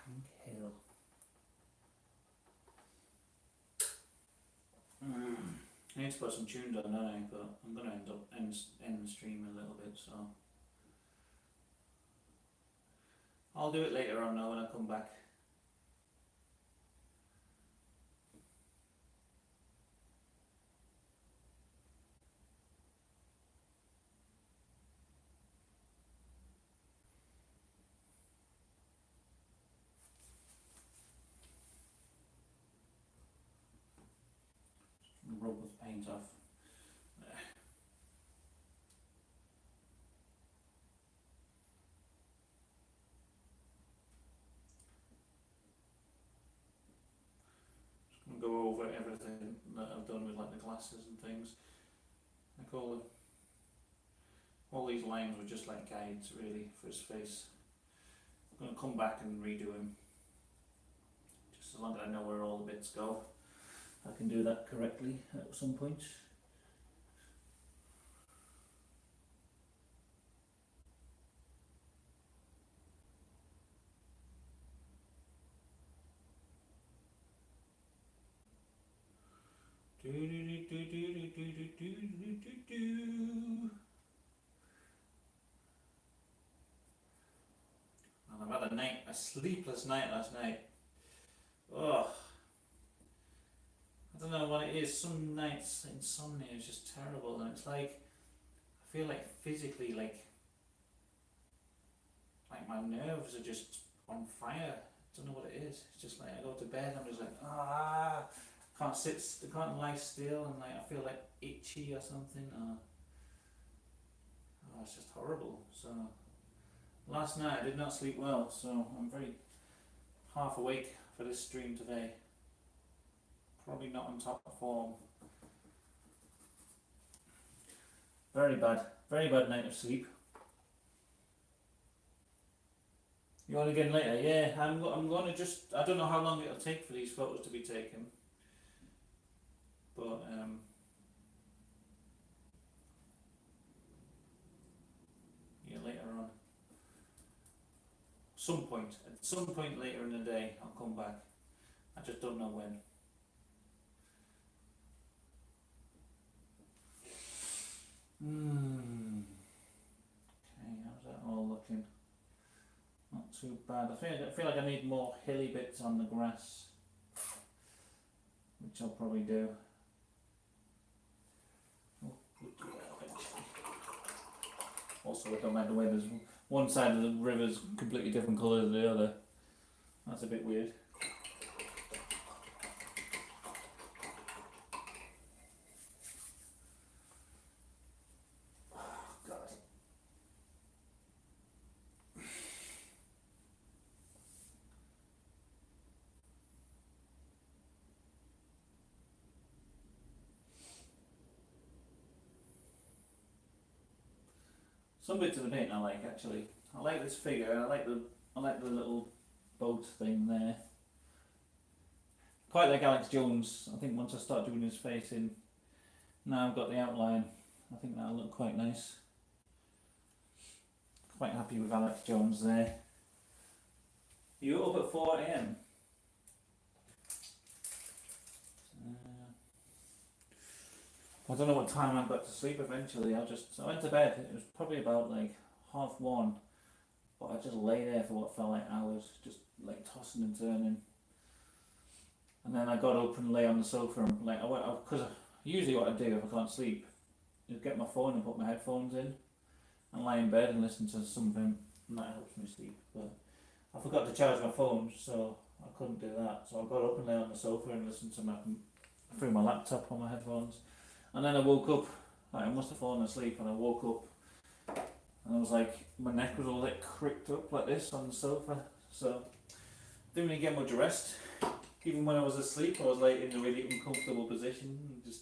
Hank Hill. I need to put some tunes on, don't I? But I'm gonna end the stream a little bit, so I'll do it later on now when I come back. Rub the paint off. Just gonna go over everything that I've done with like the glasses and things. Like all these lines were just like guides really for his face. I'm gonna come back and redo him. Just as long as I know where all the bits go, I can do that correctly at some point. And I've had a sleepless night last night. Ugh. I don't know what it is. Some nights insomnia is just terrible, and it's like I feel like physically like my nerves are just on fire. I don't know what it is. It's just like I go to bed, I'm just like can't can't lie still, and like I feel like itchy or something. It's just horrible. So last night I did not sleep well, so I'm very half awake for this stream today. Probably not on top form. Very bad night of sleep. You want again later? Yeah, I'm gonna just, I don't know how long it'll take for these photos to be taken, but yeah, later on. At some point later in the day, I'll come back. I just don't know when. Okay, how's that all looking? Not too bad. I feel like I need more hilly bits on the grass, which I'll probably do. Also, I don't like the way there's one side of the river's completely different colour than the other. That's a bit weird. Some bits of the paint I like actually. I like this figure. I like the little boat thing there. Quite like Alex Jones. I think once I start doing his face in, now I've got the outline, I think that'll look quite nice. Quite happy with Alex Jones there. You up at 4 AM? I don't know what time I got to sleep eventually. I went to bed. It was probably about like 1:30, but I just lay there for what felt like hours, just like tossing and turning. And then I got up and lay on the sofa and like I went because usually what I do if I can't sleep is get my phone and put my headphones in and lie in bed and listen to something, and that helps me sleep. But I forgot to charge my phone, so I couldn't do that. So I got up and lay on the sofa and listened to my through my laptop on my headphones, and then I woke up. Like, I must have fallen asleep, and I woke up and I was like, my neck was all like cricked up like this on the sofa. So didn't really get much rest. Even when I was asleep, I was like in a really uncomfortable position and just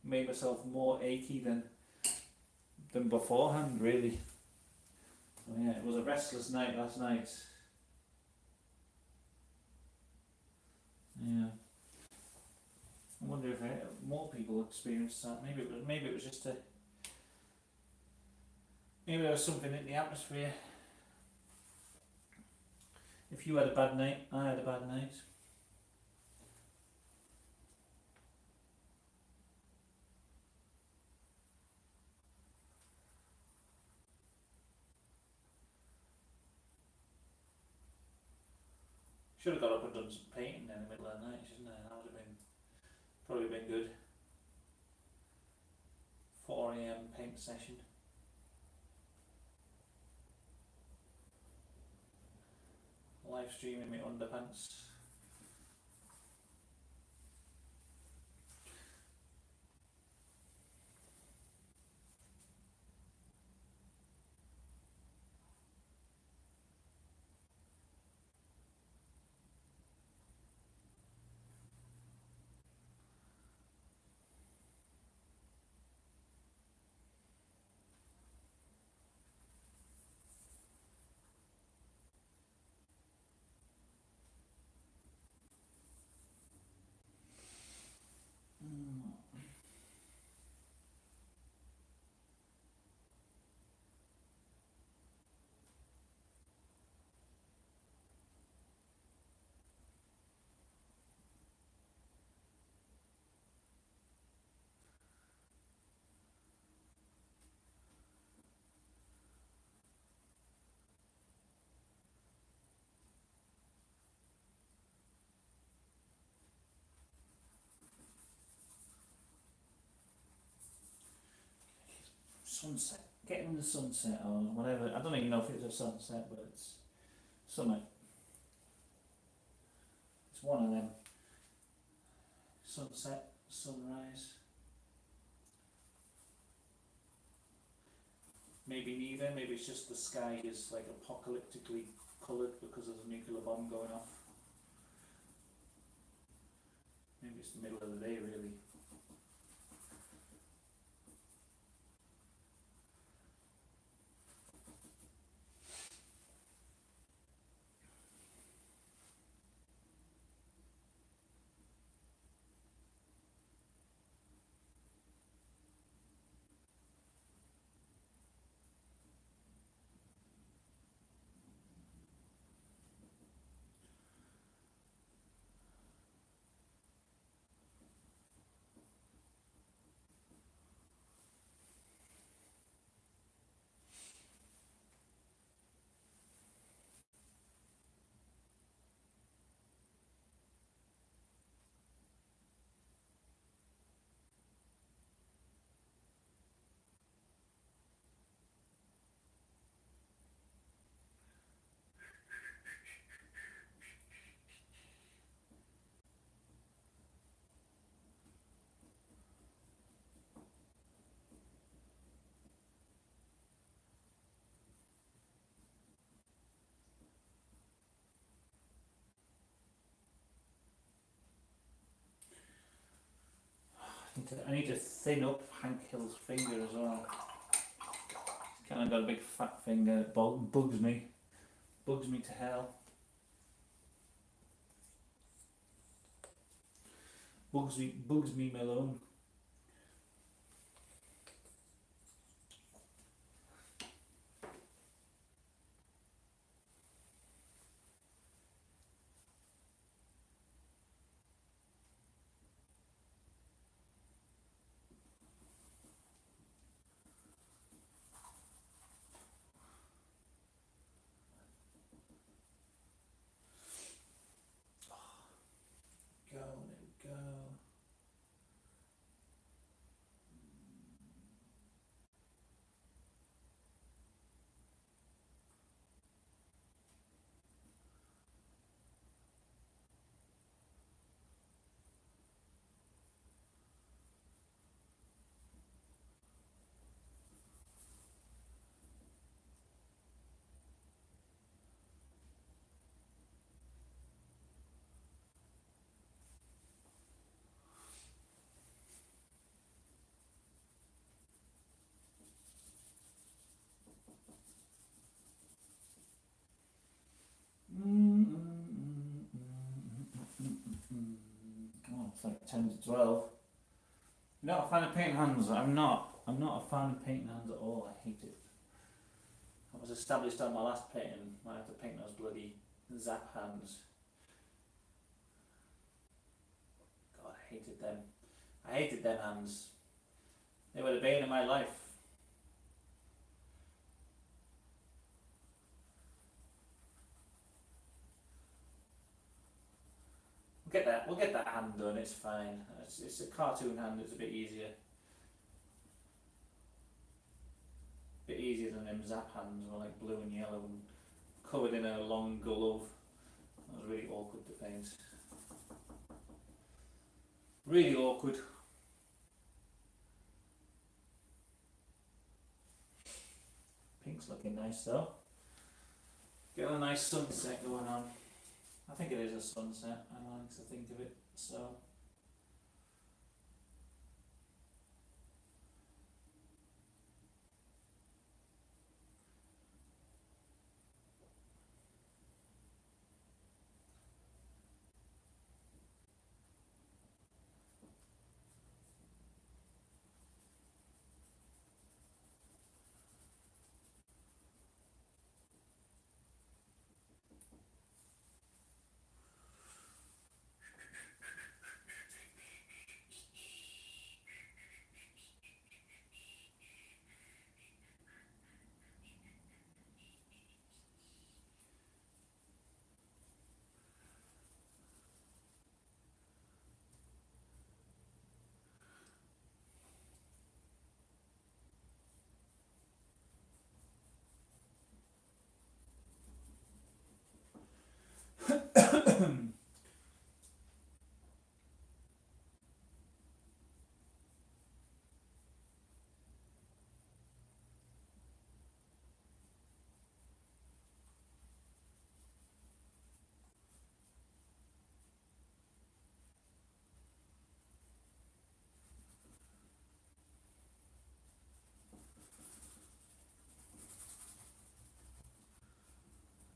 made myself more achy than beforehand, really. So yeah, it was a restless night last night. Yeah, I wonder if more people experienced that. Maybe it was just maybe there was something in the atmosphere. If you had a bad night, I had a bad night. Should have got up and done some painting in the middle of the night, shouldn't I? That would have probably been good. 4 a.m. paint session. Live streaming my underpants. Sunset. Getting the sunset or whatever. I don't even know if it's a sunset, but it's something. It's one of them. Sunset, sunrise. Maybe neither. Maybe it's just the sky is like apocalyptically coloured because there's a nuclear bomb going off. Maybe it's the middle of the day, really. I need to thin up Hank Hill's finger as well. He's kind of got a big fat finger. It bugs me. Bugs me to hell. Bugs me Malone. 10 to 12. You're not a fan of painting hands? I'm not. I'm not a fan of painting hands at all. I hate it. I was established on my last painting. I had to paint those bloody zap hands. God, I hated them. I hated them hands. They were the bane of my life. We'll get that hand done, it's fine. It's a cartoon hand, it's a bit easier. A bit easier than them zap hands were like blue and yellow and covered in a long glove. That was really awkward to paint. Really awkward. Pink's looking nice though. Getting a nice sunset going on. I think it is a sunset, I like to think of it so.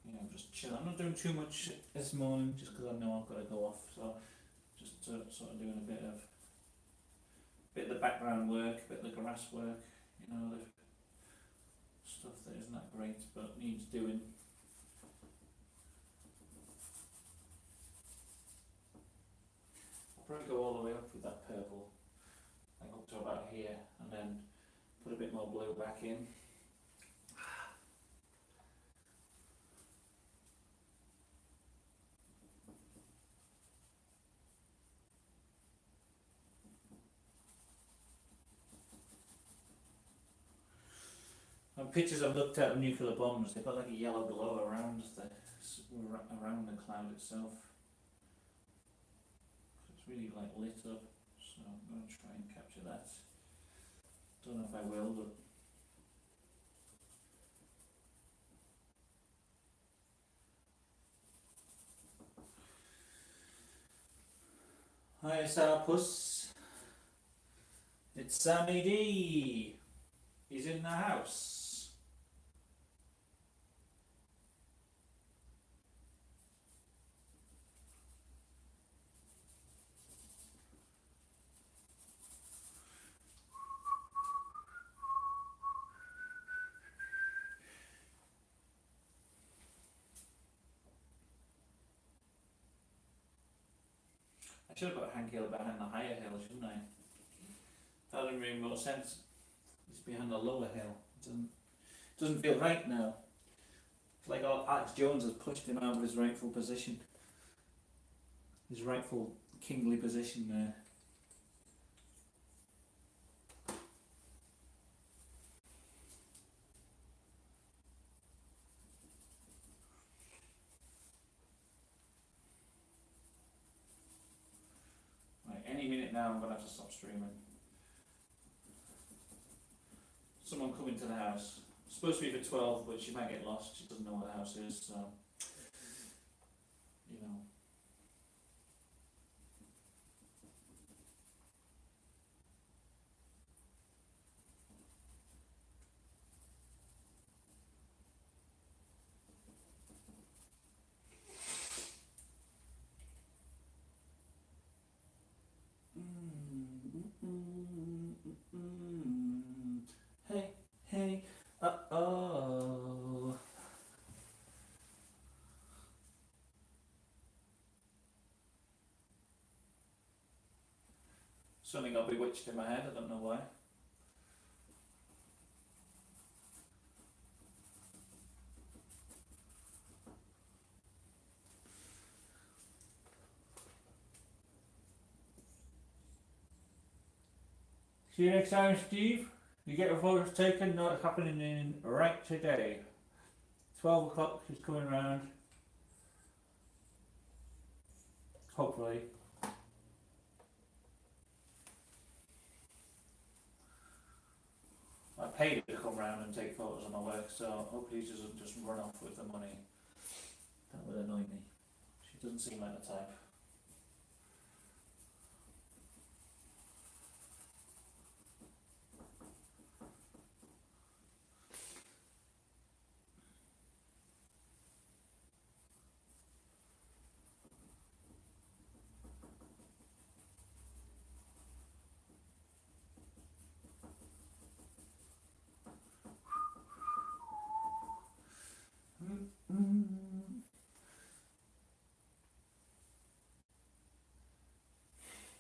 Yeah, I'm just chilling. I'm not doing too much this morning just because I know I've got to go off, so just sort of doing a bit of the background work, a bit of the grass work, you know, the stuff that isn't that great but needs doing. I'll probably go all the way up with that purple, like up to about here, and then put a bit more blue back in. And pictures I've looked at of nuclear bombs, they've got like a yellow glow around the cloud itself. It's really like lit up, so I'm going to try and capture that. Don't know if I will, but hi Sourpuss, it's Sammy D. He's in the house. I should have put Hank Hill behind the higher hill, shouldn't I? That would make more sense. He's behind the lower hill. Doesn't feel right now. It's like Alex Jones has pushed him out of his rightful position. His rightful kingly position there. Right, any minute now I'm going to have to stop streaming. Someone coming to the house. It's supposed to be for 12, but she might get lost. She doesn't know where the house is, so, you know. Something got bewitched in my head, I don't know why. See you next time, Steve. You get your photos taken, no, it's happening in right today. 12 o'clock, she's coming round. Hopefully. I paid her to come round and take photos of my work, so hopefully she doesn't just run off with the money. That would annoy me. She doesn't seem like the type.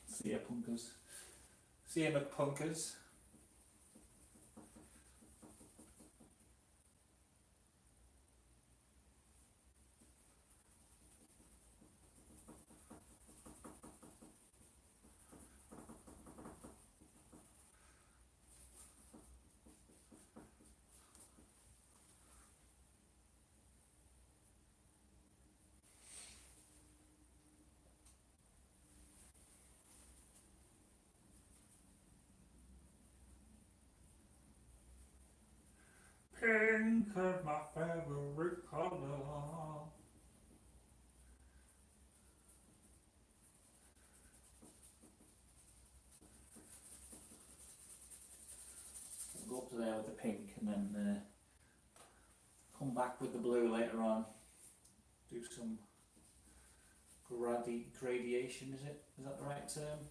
See ya, punkers. See ya, McPunkers. Pink is my favorite color. I'll go up to there with the pink and then come back with the blue later on. Do some gradation, is it? Is that the right term?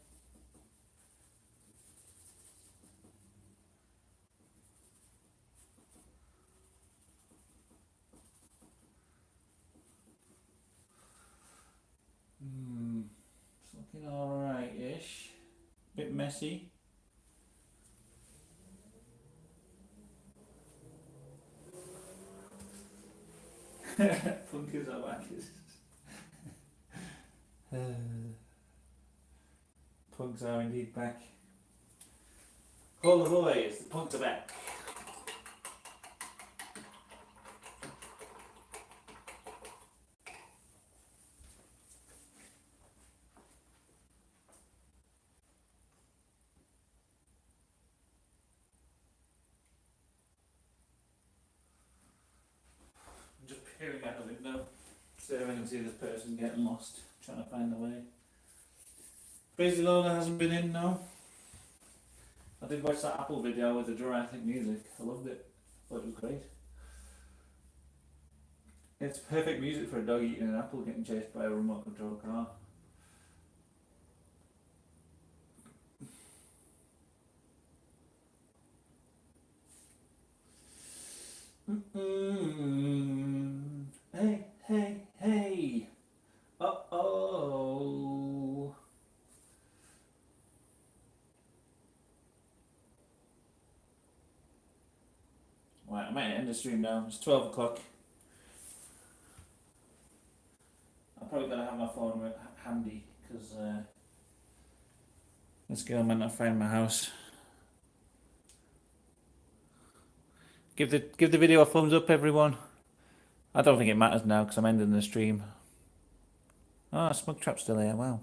It's looking alright-ish. Bit messy. Punkers are wackers. Punks are indeed back. Call the boys, the punks are back. I'm just peering out the window, so I can see this person getting lost, trying to find the way. Crazy Lola hasn't been in now. I did watch that Apple video with the dramatic music. I loved it. Thought it was great. It's perfect music for a dog eating an apple getting chased by a remote control car. Hey, hey, hey. Uh-oh. Right, I might end the stream now. It's 12 o'clock. I'm probably going to have my phone handy because this girl might not find my house. Give the video a thumbs up, everyone. I don't think it matters now because I'm ending the stream. Ah, Smug Trap's still here. Wow.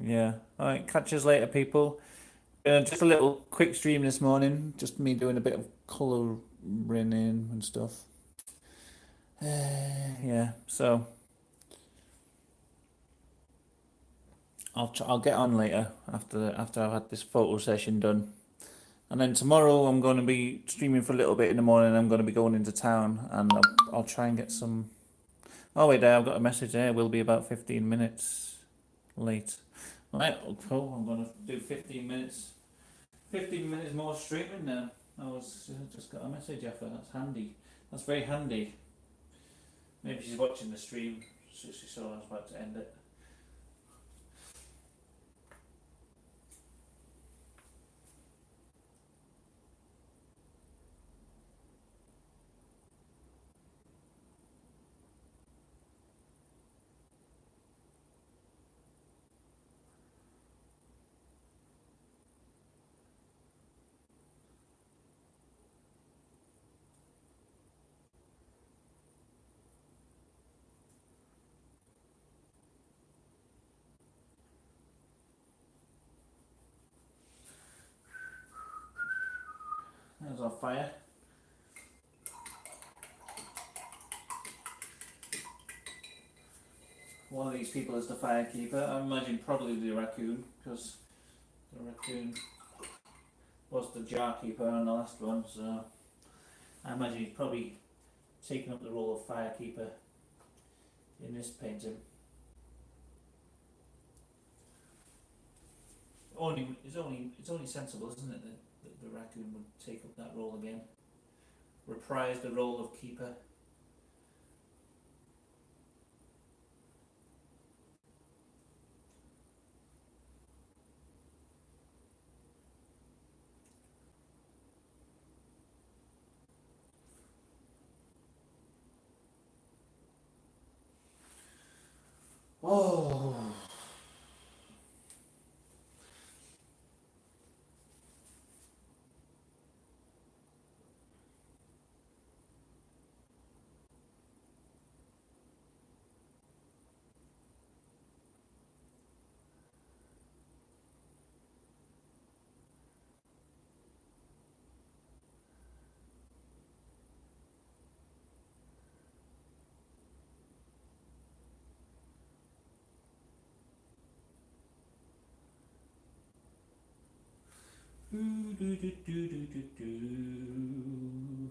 Yeah. All right. Catch us later, people. Just a little quick stream this morning. Just me doing a bit of colouring in and stuff. Yeah. So I'll get on later after I've had this photo session done. And then tomorrow I'm going to be streaming for a little bit in the morning. I'm going to be going into town and I'll try and get some... Oh wait, there, I've got a message there. We'll be about 15 minutes late. Right, cool. I'm going to do 15 minutes. 15 minutes more streaming now. I just got a message after. That's handy. That's very handy. Maybe she's watching the stream, so she saw I was about to end it. There's our fire. One of these people is the firekeeper. I imagine probably the raccoon, because the raccoon was the jar keeper on the last one, so I imagine he's probably taken up the role of firekeeper in this painting. It's only sensible, isn't it, that the raccoon would take up that role again, reprise the role of keeper. Oh. Do, do, do, do, do, do, do.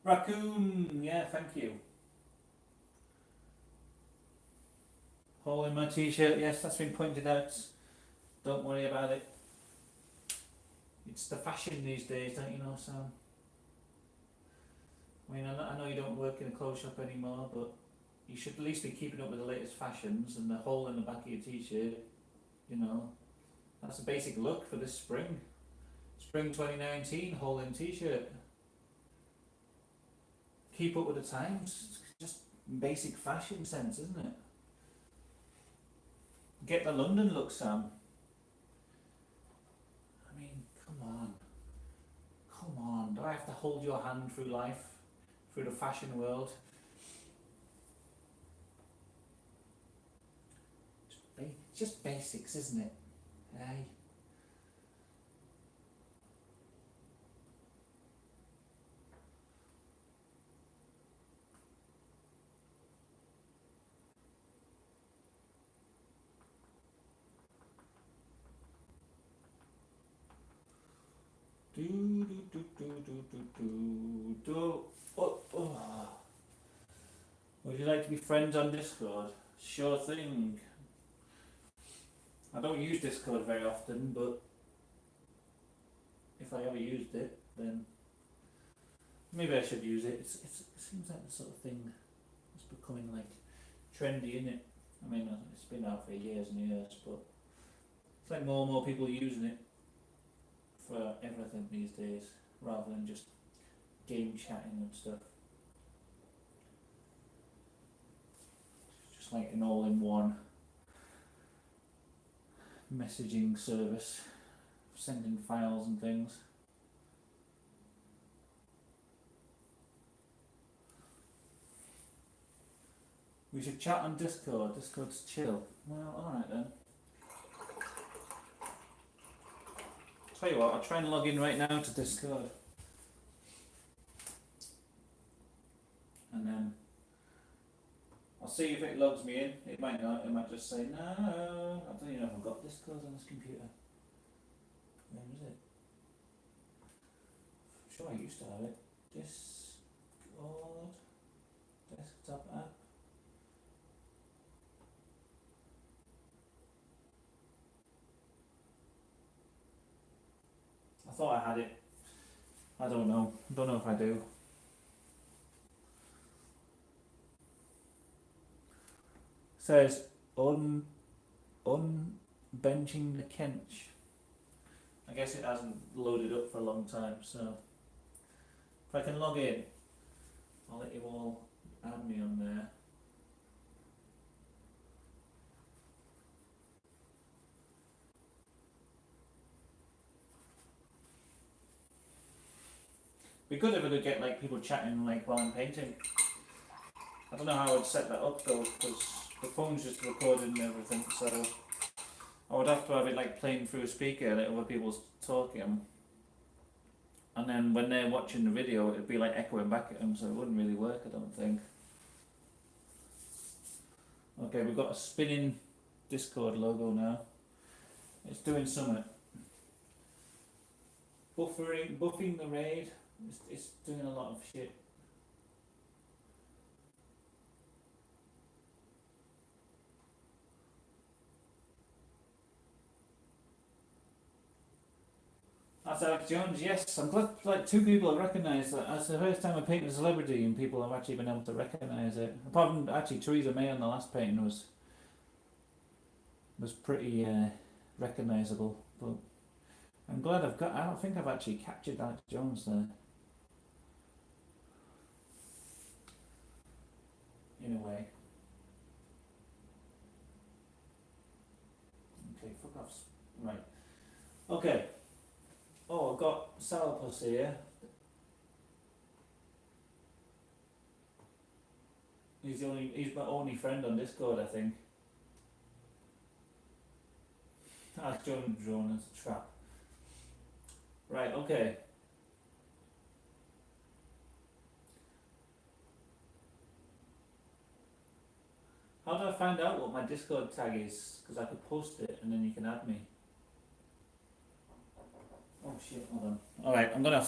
Raccoon, yeah, thank you. Hole in my t-shirt, yes, that's been pointed out. Don't worry about it. It's the fashion these days, don't you know, Sam? I mean, I know you don't work in a clothes shop anymore, but you should at least be keeping up with the latest fashions, and the hole in the back of your t-shirt, you know, that's a basic look for this spring. Spring 2019, hole in t-shirt. Keep up with the times. It's just basic fashion sense, isn't it? Get the London look, Sam. I mean, come on. Come on. Do I have to hold your hand through life? Through the fashion world? It's just basics, isn't it? Hey? Do do do do do do do. Oh, oh. Would you like to be friends on Discord? Sure thing. I don't use Discord very often, but if I ever used it, then maybe I should use it. It seems like the sort of thing that's becoming like trendy, isn't it? I mean, it's been out for years and years, but it's like more and more people using it for everything these days, rather than just game chatting and stuff. Just like an all-in-one messaging service, sending files and things. We should chat on Discord. Discord's chill. Well, alright then. Tell you what, I'll try and log in right now to Discord. And then I'll see if it logs me in. It might not, it might just say no. I don't even know if I've got Discord on this computer. Where is it? I'm sure I used to have it. Discord. Desktop app. I thought I had it. I don't know. Don't know if I do. Says unbenching the Kench. I guess it hasn't loaded up for a long time, so if I can log in, I'll let you all add me on there. Be good if I could get like people chatting like while I'm painting. I don't know how I'd set that up though, because the phone's just recording and everything, so I would have to have it like playing through a speaker, like other people's talking, and then when they're watching the video, it'd be like echoing back at them, so it wouldn't really work, I don't think. Okay, we've got a spinning Discord logo now. It's doing something. Buffing the raid. It's doing a lot of shit. That's Alex Jones, yes. I'm glad like 2 people have recognised that. That's the first time I painted a celebrity and people have actually been able to recognise it. Apart from actually Theresa May on the last painting was pretty recognisable. But I'm glad I don't think I've actually captured Alex Jones there. In a way. Okay, fuck off. Right. Okay. Oh, I've got Sourpuss here. He's my only friend on Discord, I think. Alex Jones drawn as a trap. Right, okay. How do I find out what my Discord tag is? Because I could post it and then you can add me. Oh shit, hold on. Alright, I'm gonna